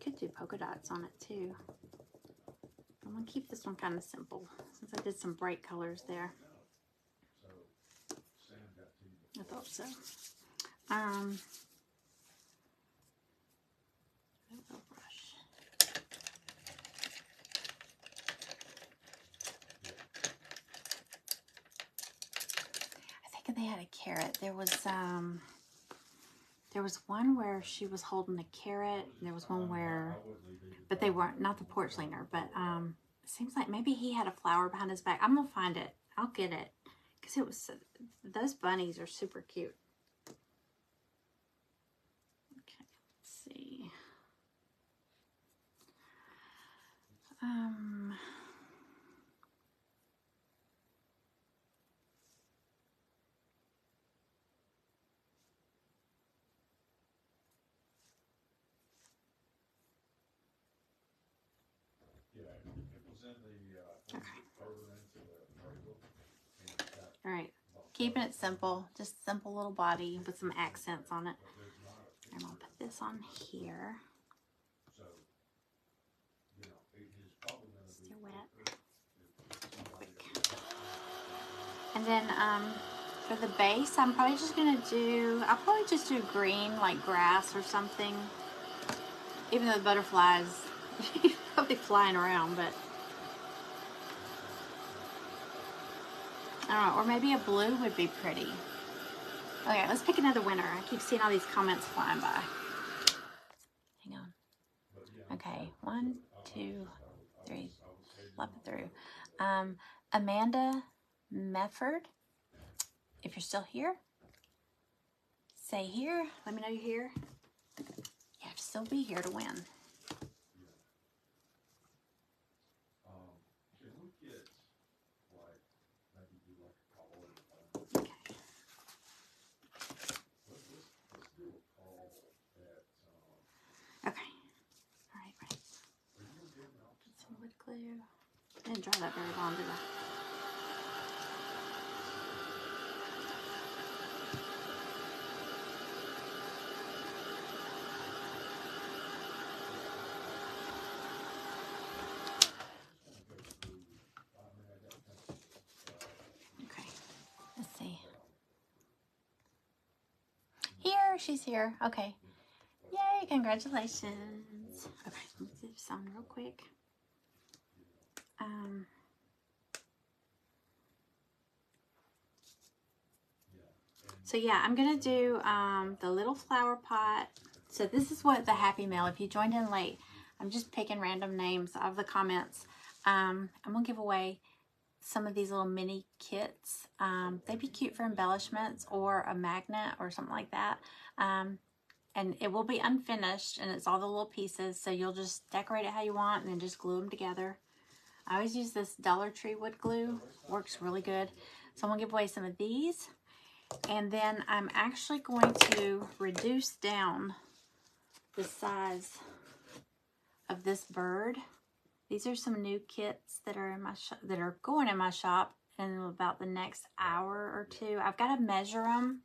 Could do polka dots on it too. I'm gonna keep this one kind of simple since I did some bright colors there. I thought so. I think they had a carrot. There There was one where she was holding a carrot. There was one where, but they weren't, not the porch leaner, but it seems like maybe he had a flower behind his back. I'm gonna find it. I'll get it. Because it was, those bunnies are super cute. Okay, let's see. Okay. All right. Keeping it simple, just simple little body with some accents on it. I'm gonna put this on here. Still wet. Quick. And then for the base, I'm probably just gonna do, I'll probably just do green, like grass or something. Even though the butterflies probably flying around, but I don't know, or maybe a blue would be pretty. Okay, let's pick another winner. I keep seeing all these comments flying by. Hang on. Okay, 1, 2, 3, flip it through. Amanda Mefford, if you're still here, say here. Let me know you're here. You have to still be here to win. Okay. All right, ready. Get some wood glue. I didn't dry that very long, did I? Okay. Let's see. Here, she's here. Okay. Yay, congratulations. Okay, let's do some real quick. So yeah, I'm gonna do the little flower pot. So this is what the Happy Mail, if you joined in late, I'm just picking random names of the comments. I'm gonna give away some of these little mini kits. They'd be cute for embellishments or a magnet or something like that. And it will be unfinished, and it's all the little pieces, so you'll just decorate it how you want and then just glue them together. I always use this Dollar Tree wood glue. Works really good. So I'm gonna give away some of these. And then I'm actually going to reduce down the size of this bird. These are some new kits that are in my shop, that are going in my shop in about the next hour or two. I've got to measure them.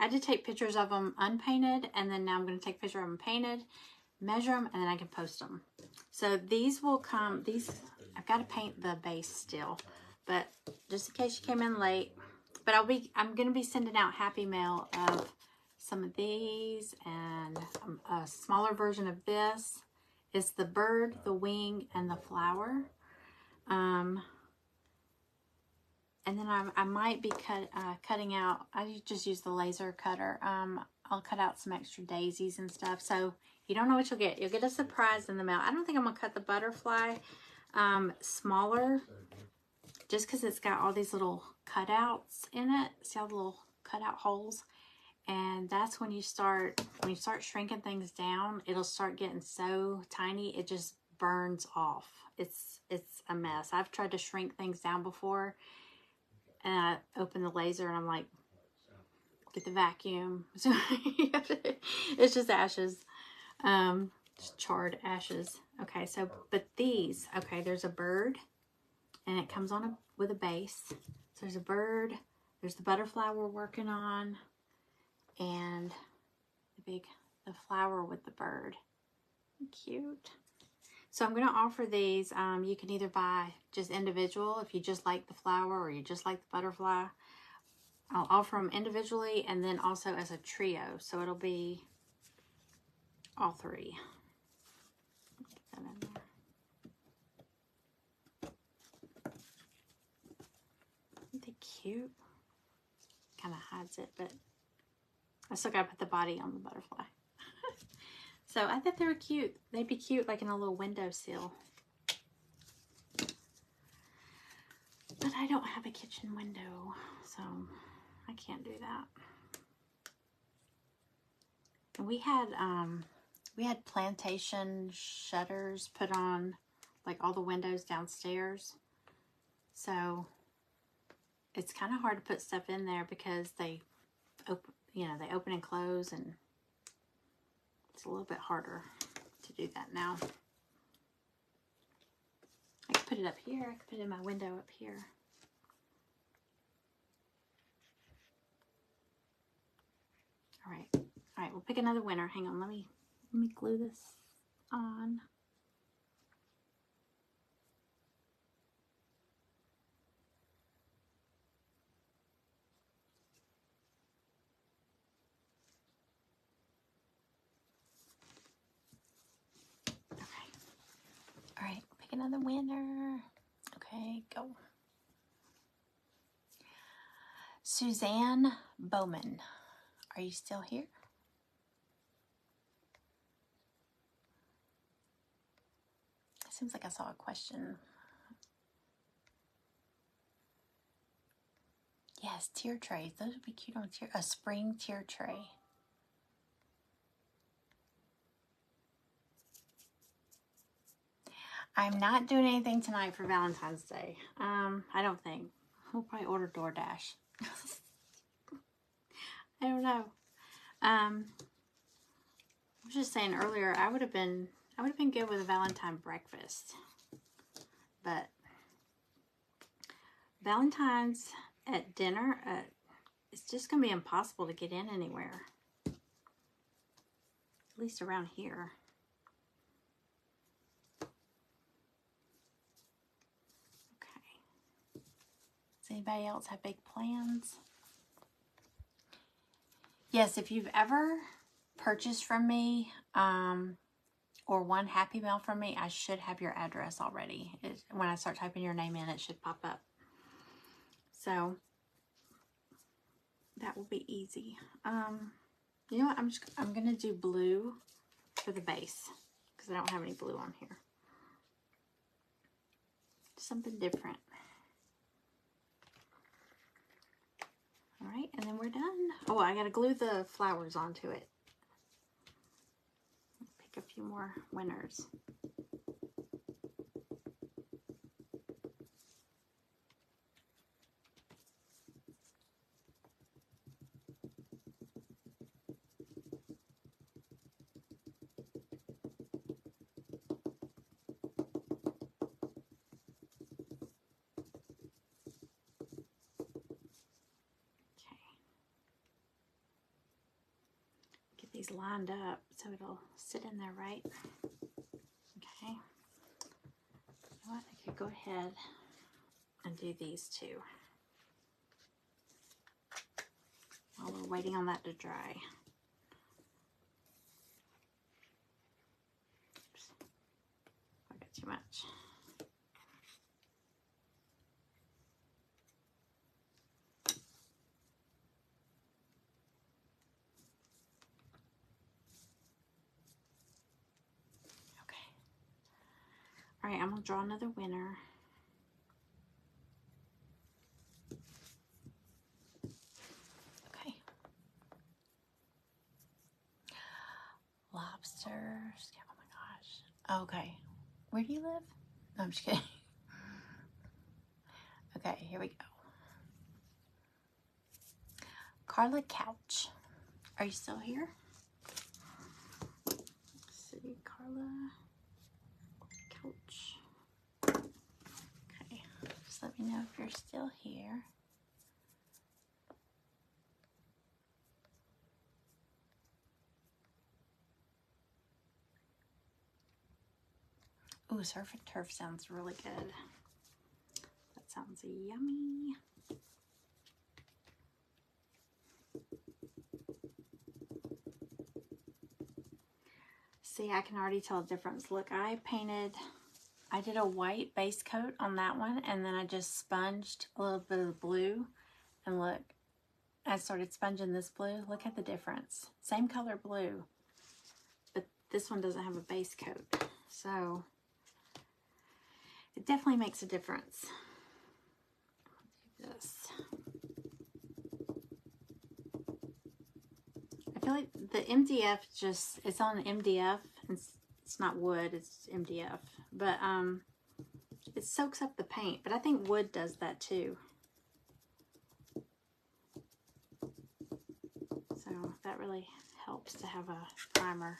I had to take pictures of them unpainted, and then now I'm going to take a picture of them painted, measure them, and then I can post them. So these will come, I've got to paint the base still, but just in case you came in late. But I'm going to be sending out Happy Mail of some of these and a smaller version of this. It's the bird, the wing, and the flower. And then I might be cutting out, I just use the laser cutter. I'll cut out some extra daisies and stuff. So you don't know what you'll get. You'll get a surprise in the mail. I don't think I'm going to cut the butterfly smaller, just because it's got all these little cutouts in it. See all the little cutout holes? And that's when you start shrinking things down, it'll start getting so tiny it just burns off. It's a mess. I've tried to shrink things down before, and I open the laser and I'm like, get the vacuum. So it's just ashes, just charred ashes. Okay, so but these, okay, there's a bird, and it comes on with a base. So there's a bird, there's the butterfly we're working on, and the flower with the bird. Cute. So I'm going to offer these. You can either buy just individual if you just like the flower or you just like the butterfly. I'll offer them individually and then also as a trio. So it'll be all three. Put that in there. Aren't they cute? Kind of hides it, but I still gotta put the body on the butterfly. So I thought they were cute. They'd be cute like in a little windowsill. But I don't have a kitchen window, so I can't do that. And we had plantation shutters put on like all the windows downstairs. So it's kind of hard to put stuff in there because they open, they open and close, and it's a little bit harder to do that now. I could put it up here. I could put it in my window up here. All right, we'll pick another winner. Hang on, let me glue this on. All right, pick another winner. Okay, go. Suzanne Bowman, are you still here? Seems like I saw a question. Yes, tier trays. Those would be cute on a spring tier tray. I'm not doing anything tonight for Valentine's Day. I don't think. We'll probably order DoorDash. I don't know. I was just saying earlier, I would have been good with a Valentine breakfast. But Valentine's at dinner, it's just going to be impossible to get in anywhere. At least around here. Does anybody else have big plans? Yes, if you've ever purchased from me or won Happy Mail from me, I should have your address already. When I start typing your name in, it should pop up. So that will be easy. You know what? I'm gonna do blue for the base because I don't have any blue on here. Something different. All right, and then we're done. Oh, I gotta glue the flowers onto it. Pick a few more winners. These lined up so it'll sit in there right. Okay. You know what? I could go ahead and do these two while we're waiting on that to dry. Oops. I got too much. All right, I'm gonna draw another winner. Okay. Lobsters. Oh my gosh. Okay. Where do you live? No, I'm just kidding. Okay, here we go. Carla Couch. Are you still here? Let's see, Carla Couch. Okay, just let me know if you're still here. Ooh, surf and turf sounds really good. That sounds yummy. See, I can already tell a difference. Look, I did a white base coat on that one, and then I just sponged a little bit of blue, and look, I started sponging this blue. Look at the difference. Same color blue, but this one doesn't have a base coat. So it definitely makes a difference. Do this. I feel like the MDF just, it's on MDF. It's not wood, it's MDF. But it soaks up the paint. But I think wood does that too. So that really helps to have a primer.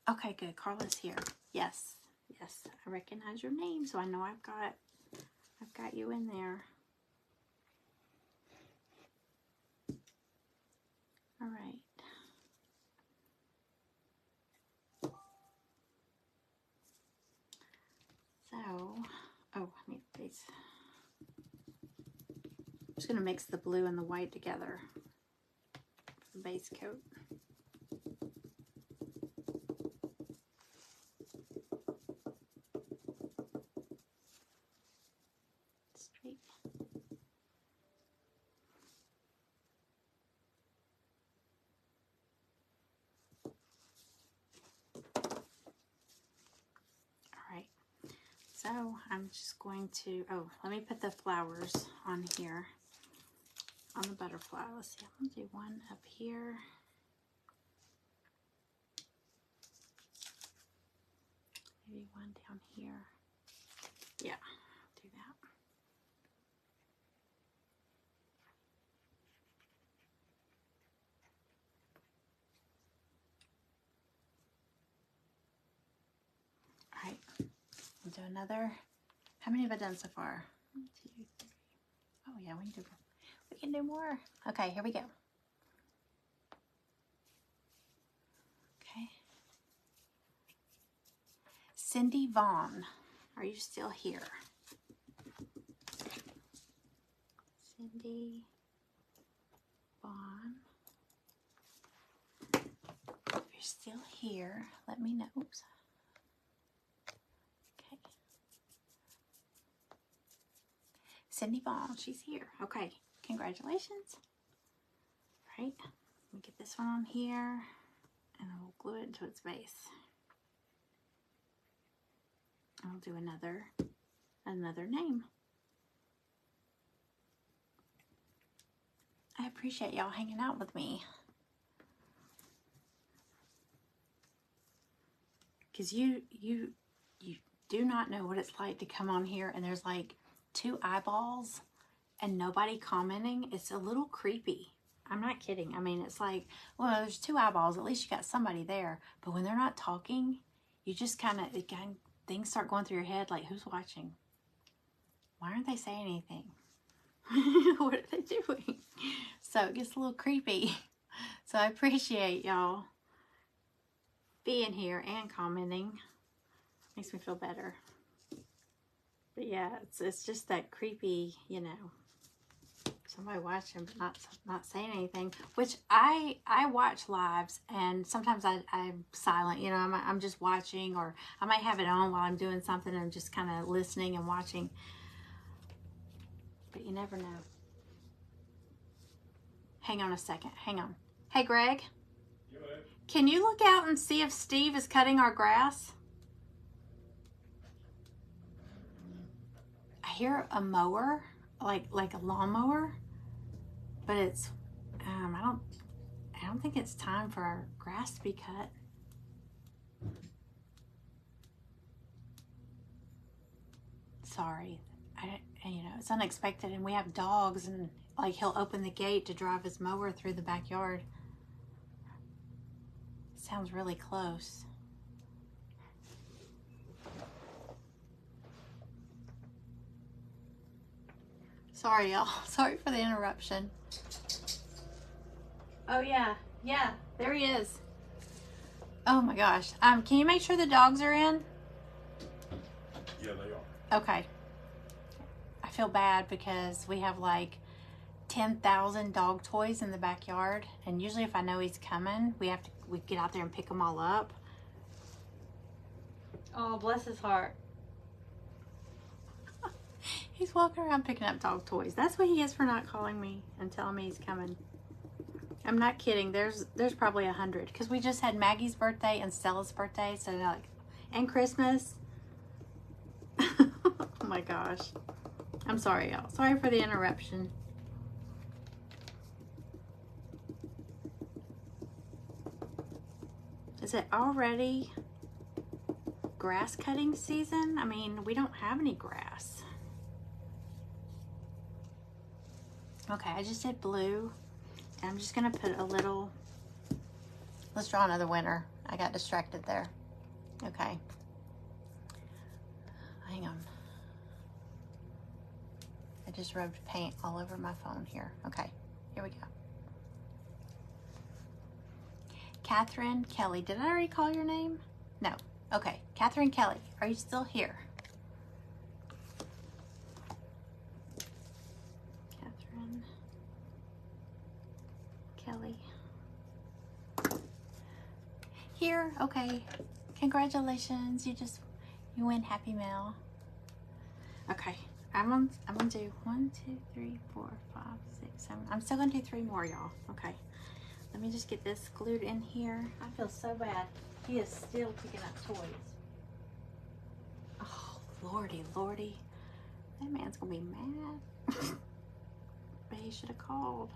Okay, good. Carla's here. Yes, yes. I recognize your name, so I know I've got you in there. All right. So, oh, I need these. I'm just going to mix the blue and the white together for the base coat. Straight. All right. So I'm just going to, oh, let me put the flowers on here. On the butterfly. Let's see, I'm going to do one up here. Maybe one down here. Yeah, do that. All right, we'll do another. How many have I done so far? 1, 2, 3. Oh yeah, we can do more. Okay, here we go. Okay. Cindy Vaughn, are you still here? Cindy Vaughn. If you're still here, let me know. Oops. Okay. Cindy Vaughn, she's here. Okay, congratulations. All right, let me get this one on here, and we'll glue it into its base. I'll do another name. I appreciate y'all hanging out with me. Because you do not know what it's like to come on here and there's like 2 eyeballs and nobody commenting. It's a little creepy. I'm not kidding. I mean, it's like, well, there's 2 eyeballs. At least you got somebody there. But when they're not talking, you just kind of, things start going through your head like, who's watching? Why aren't they saying anything? What are they doing? So it gets a little creepy. So I appreciate y'all being here and commenting. Makes me feel better. But yeah, it's just that creepy, you know, somebody watching but not saying anything. Which I watch lives and sometimes I'm silent, you know, I'm just watching, or I might have it on while I'm doing something and I'm just kind of listening and watching. But you never know. Hang on a second. Hang on. Hey, Greg. Can you look out and see if Steve is cutting our grass? I hear a mower, like a lawnmower, but it's I don't think it's time for our grass to be cut. Sorry, you know, it's unexpected, and we have dogs, and like he'll open the gate to drive his mower through the backyard. Sounds really close. Sorry, y'all. Sorry for the interruption. Oh yeah, there he is. Oh my gosh. Can you make sure the dogs are in? Yeah, they are. Okay. I feel bad because we have like 10,000 dog toys in the backyard, and usually if I know he's coming, we get out there and pick them all up. Oh, bless his heart. He's walking around picking up dog toys. That's what he is for not calling me and telling me he's coming. I'm not kidding. There's probably 100 because we just had Maggie's birthday and Stella's birthday, so like, and Christmas. Oh my gosh. I'm sorry, y'all. Sorry for the interruption. Is it already grass cutting season? I mean, we don't have any grass. Okay, I just did blue. And I'm just gonna put a little, let's draw another winner. I got distracted there. Okay. Hang on. I just rubbed paint all over my phone here. Okay, here we go. Catherine Kelly. Did I already call your name? No. Okay, Catherine Kelly, are you still here? Catherine Kelly. Here, okay. Congratulations, you win Happy Mail. Okay, I'm gonna do 1, 2, 3, 4, 5, 6, 7. I'm still gonna do 3 more, y'all. Okay. Let me just get this glued in here. I feel so bad. He is still picking up toys. Oh, lordy, lordy. That man's gonna be mad. But he should have called.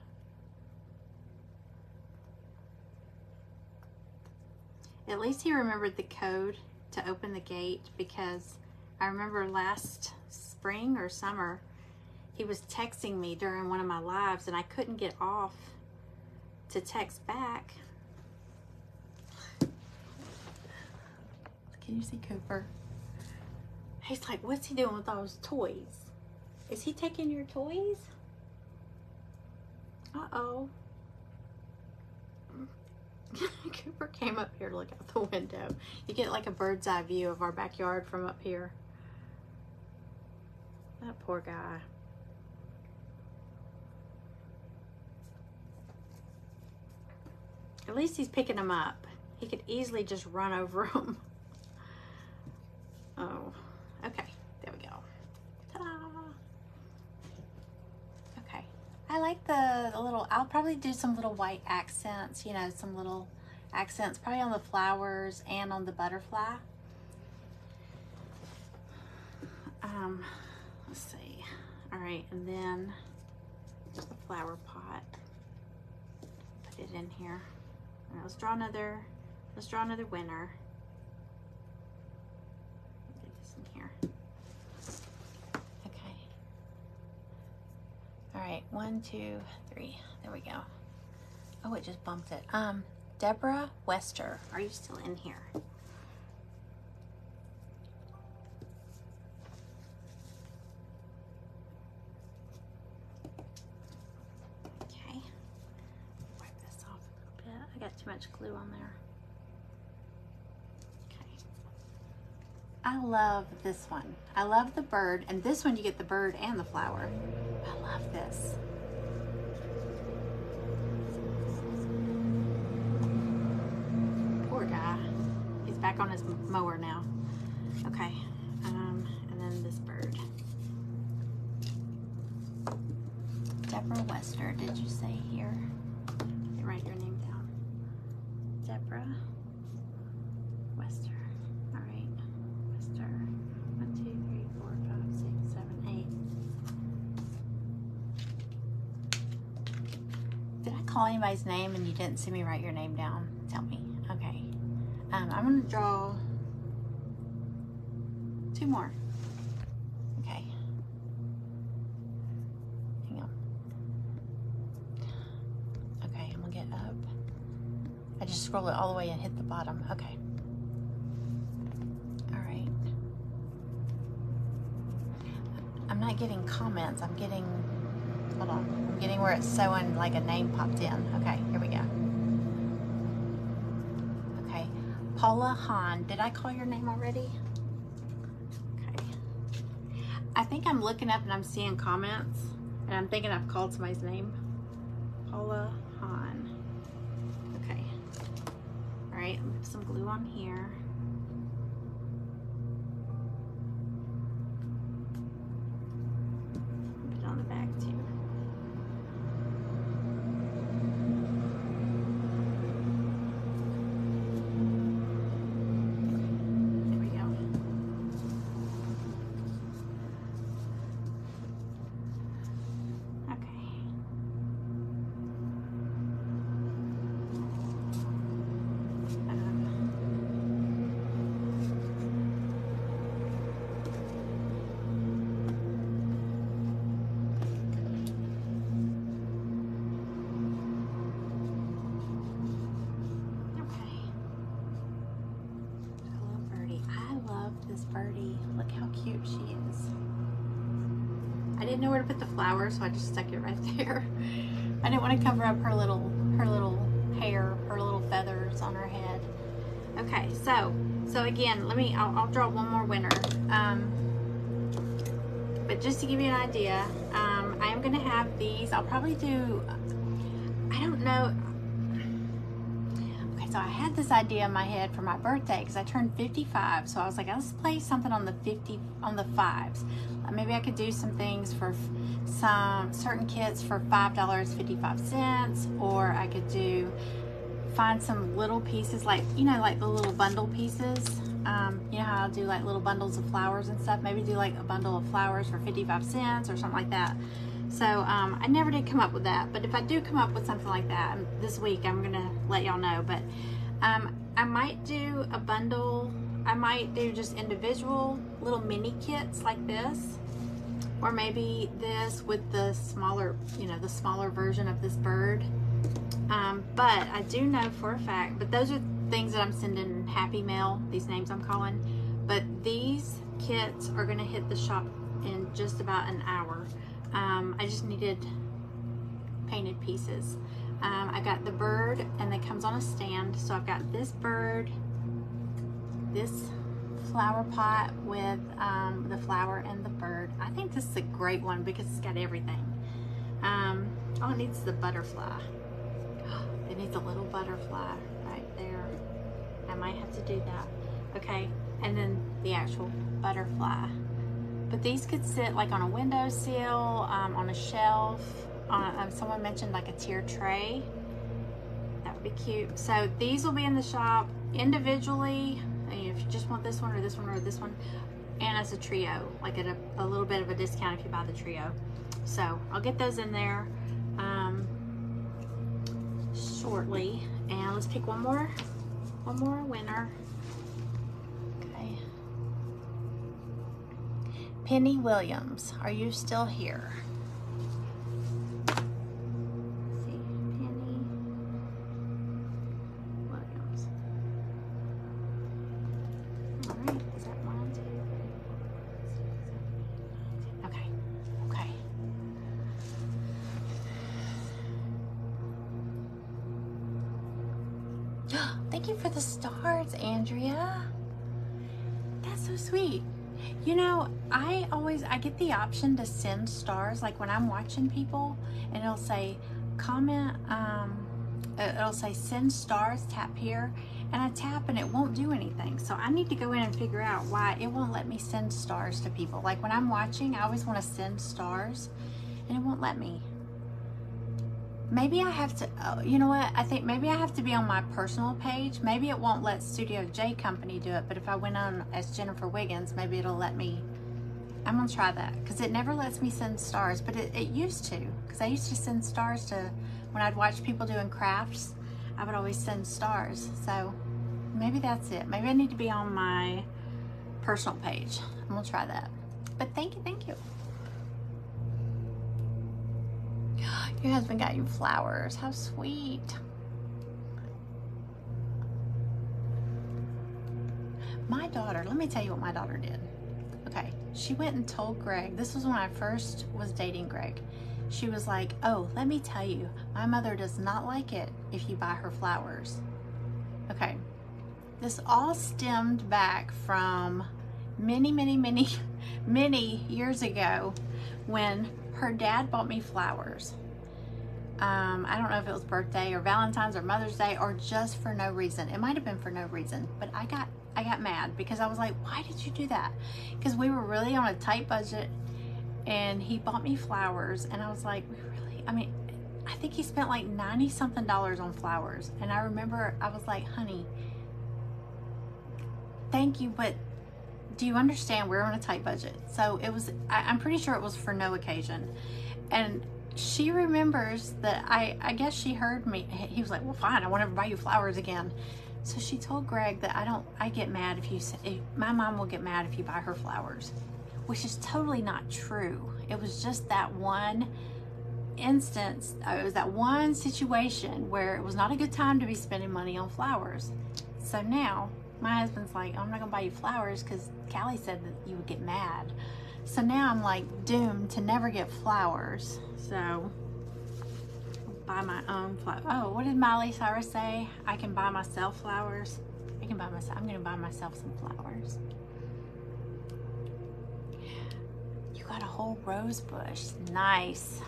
At least he remembered the code to open the gate, because I remember last spring or summer, he was texting me during one of my lives and I couldn't get off to text back. Can you see Cooper? He's like, what's he doing with all his toys? Is he taking your toys? Uh-oh. Cooper came up here to look out the window. You get like a bird's eye view of our backyard from up here. That poor guy. At least he's picking them up. He could easily just run over them. Oh, okay. There we go. Ta-da! Okay. I like the little, I'll probably do some little white accents, you know, some little accents, probably on the flowers and on the butterfly. Let's see. All right, and then the flower pot. Put it in here. All right, let's draw another winner. Get this in here. Okay. All right, 1, 2, 3. There we go. Oh, it just bumped it. Deborah Wester, are you still in here? Okay. Wipe this off a little bit. I got too much glue on there. Okay. I love this one. I love the bird, and this one you get the bird and the flower. I love this. Poor guy. He's back on his mower now. Okay. And then this bird. Deborah Wester, did you say here? Write your name down. Deborah Wester. All right. Wester. 1, 2, 3, 4, 5, 6, 7, 8. Did I call anybody's name and you didn't see me write your name down? Tell me. Okay. I'm going to draw 2 more. Okay. Hang on. Okay, I'm going to get up. I just scroll it all the way and hit the bottom. Okay. All right. I'm not getting comments. I'm getting, hold on. I'm getting where it's showing like a name popped in. Okay, here we go. Okay. Paula Hahn. Did I call your name already? Okay. I think I'm looking up and I'm seeing comments and I'm thinking I've called somebody's name. Paula Hahn. Okay. All right, I'm gonna put some glue on here. I didn't know where to put the flowers, so I just stuck it right there. I didn't want to cover up her little hair, her little feathers on her head. Okay, so again, I'll draw one more winner. But just to give you an idea, I am going to have these. I'll probably do, I don't know. Okay, so I had this idea in my head for my birthday because I turned 55. So I was like, let's play something on the 5s. Maybe I could do some things for some certain kits for $5.55, or I could find some little pieces, like, you know, like the little bundle pieces. You know how I'll do like little bundles of flowers and stuff. Maybe do like a bundle of flowers for 55 cents or something like that. So I never did come up with that, but if I do come up with something like that this week, I'm gonna let y'all know. But I might do a bundle. I might do just individual little mini kits like this, or maybe this with the smaller, you know, the smaller version of this bird. But I do know for a fact, but those are things that I'm sending Happy Mail, these names I'm calling. But these kits are gonna hit the shop in just about an hour. I just needed painted pieces. I got the bird, and it comes on a stand. So I've got this bird, this flower pot with the flower and the bird. I think this is a great one because it's got everything. All it needs is the butterfly. It needs a little butterfly right there. I might have to do that. Okay, and then the actual butterfly. But these could sit like on a windowsill, on a shelf. Someone mentioned like a tier tray. That would be cute. So these will be in the shop individually, if you just want this one or this one or this one, and as a trio, like at a little bit of a discount if you buy the trio. So I'll get those in there shortly, and let's pick one more winner. Okay, Penny Williams, are you still here? Thank you for the stars, Andrea. That's so sweet. You know, I get the option to send stars, like when I'm watching people, and it'll say comment, it'll say send stars, tap here, and I tap and it won't do anything. So I need to go in and figure out why it won't let me send stars to people. Like when I'm watching, I always want to send stars and it won't let me. Maybe I have to, you know what, I think maybe I have to be on my personal page. Maybe it won't let Studio J Company do it, but if I went on as Jennifer Wiggins, maybe it'll let me. I'm gonna try that, because it never lets me send stars, but it used to, because I used to send stars to, when I'd watch people doing crafts, I would always send stars. So maybe that's it. Maybe I need to be on my personal page. I'm gonna try that. But thank you, thank you. Your husband got you flowers. How sweet. My daughter, let me tell you what my daughter did. Okay, she went and told Greg, this was when I first was dating Greg. She was like, oh, let me tell you, my mother does not like it if you buy her flowers. Okay, this all stemmed back from many years ago when her dad bought me flowers. I don't know if it was birthday or Valentine's or Mother's Day or just for no reason. It might have been for no reason, but I got mad because I was like, why did you do that? Because we were really on a tight budget and he bought me flowers, and I was like, I think he spent like $90 something on flowers. And I remember I was like, honey, thank you, but do you understand we're on a tight budget? So it was, I'm pretty sure it was for no occasion. And she remembers that I guess she heard me. He was like, well, fine, I won't ever buy you flowers again. So she told Greg that I get mad if my mom will get mad if you buy her flowers, which is totally not true. It was just that one instance. It was that one situation where it was not a good time to be spending money on flowers. So now my husband's like, I'm not gonna buy you flowers because Callie said that you would get mad. So now I'm like doomed to never get flowers. So buy my own flowers. Oh, what did Miley Cyrus say? I can buy myself flowers. I can buy myself. I'm gonna buy myself some flowers. You got a whole rose bush. Nice.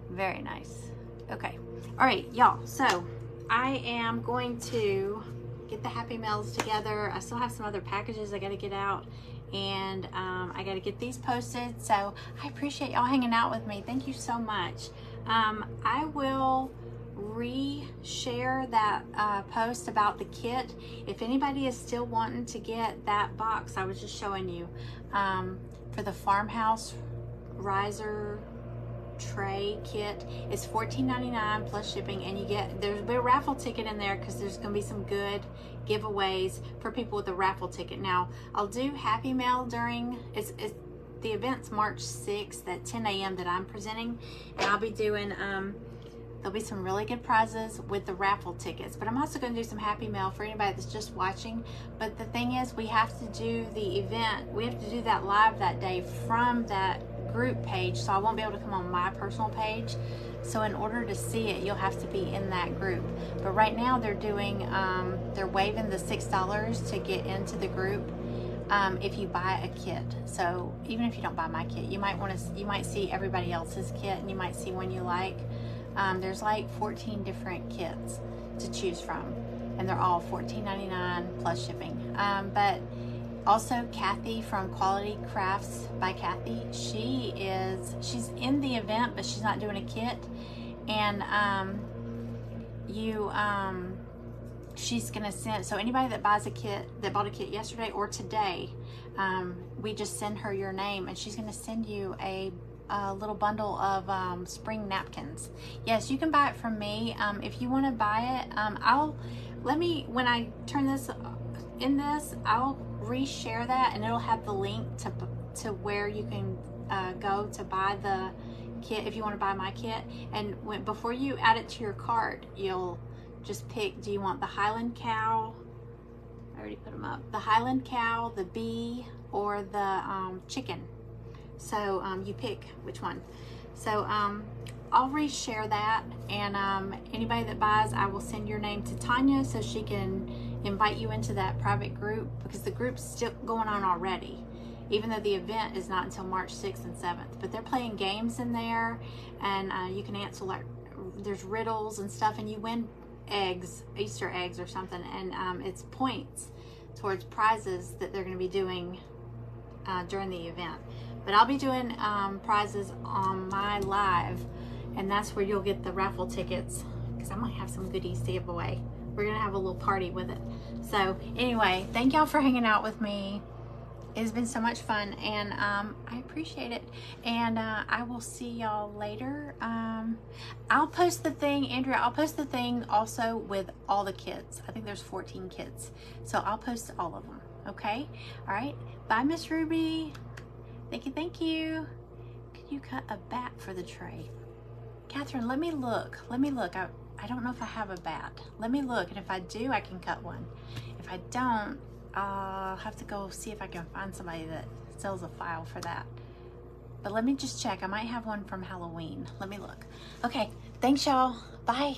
Very nice. Okay. All right, y'all. So I am going to get the Happy Mails together. I still have some other packages I got to get out, and I got to get these posted. So I appreciate y'all hanging out with me. Thank you so much. I will re-share that post about the kit. If anybody is still wanting to get that box I was just showing you for the Farmhouse Riser tray kit, is $14.99 plus shipping, and you get, there's a raffle ticket in there because there's going to be some good giveaways for people with a raffle ticket. Now I'll do Happy Mail during the event's March 6th at 10 a.m. that I'm presenting, and I'll be doing there'll be some really good prizes with the raffle tickets, but I'm also going to do some Happy Mail for anybody that's just watching. But the thing is, we have to do the event, we have to do that live that day from that group page, so I won't be able to come on my personal page. So in order to see it, you'll have to be in that group. But right now they're doing they're waiving the $6 to get into the group if you buy a kit. So even if you don't buy my kit, you might see everybody else's kit, and you might see one you like. There's like 14 different kits to choose from, and they're all $14.99 plus shipping. But also Kathy from Quality Crafts by Kathy, she's in the event, but she's not doing a kit. And she's gonna send, so anybody that buys a kit, that bought a kit yesterday or today, we just send her your name, and she's gonna send you a little bundle of spring napkins. Yes, you can buy it from me. If you want to buy it, when I turn this in this, I'll reshare that, and it'll have the link to where you can go to buy the kit if you want to buy my kit. And before you add it to your cart, you'll just pick, do you want the Highland Cow? I already put them up. The Highland Cow, the bee, or the chicken. So you pick which one. So I'll reshare that, and anybody that buys, I will send your name to Tanya so she can invite you into that private group, because the group's still going on already, even though the event is not until March 6th and 7th. But they're playing games in there, and you can answer, like, there's riddles and stuff, and you win eggs, Easter eggs or something, and it's points towards prizes that they're going to be doing during the event. But I'll be doing prizes on my live, and that's where you'll get the raffle tickets, because I might have some goodies to give away. We're gonna have a little party with it. So anyway, thank y'all for hanging out with me. It's been so much fun, and I appreciate it. And I will see y'all later. I'll post the thing, Andrea, I'll post the thing also with all the kits. I think there's 14 kits. So I'll post all of them, okay? All right, bye, Miss Ruby. Thank you. Could you cut a bat for the tray? Catherine, let me look. I don't know if I have a bat. Let me look, and if I do, I can cut one. If I don't, I'll have to go see if I can find somebody that sells a file for that. But let me just check. I might have one from Halloween. Let me look. Okay, thanks y'all. Bye.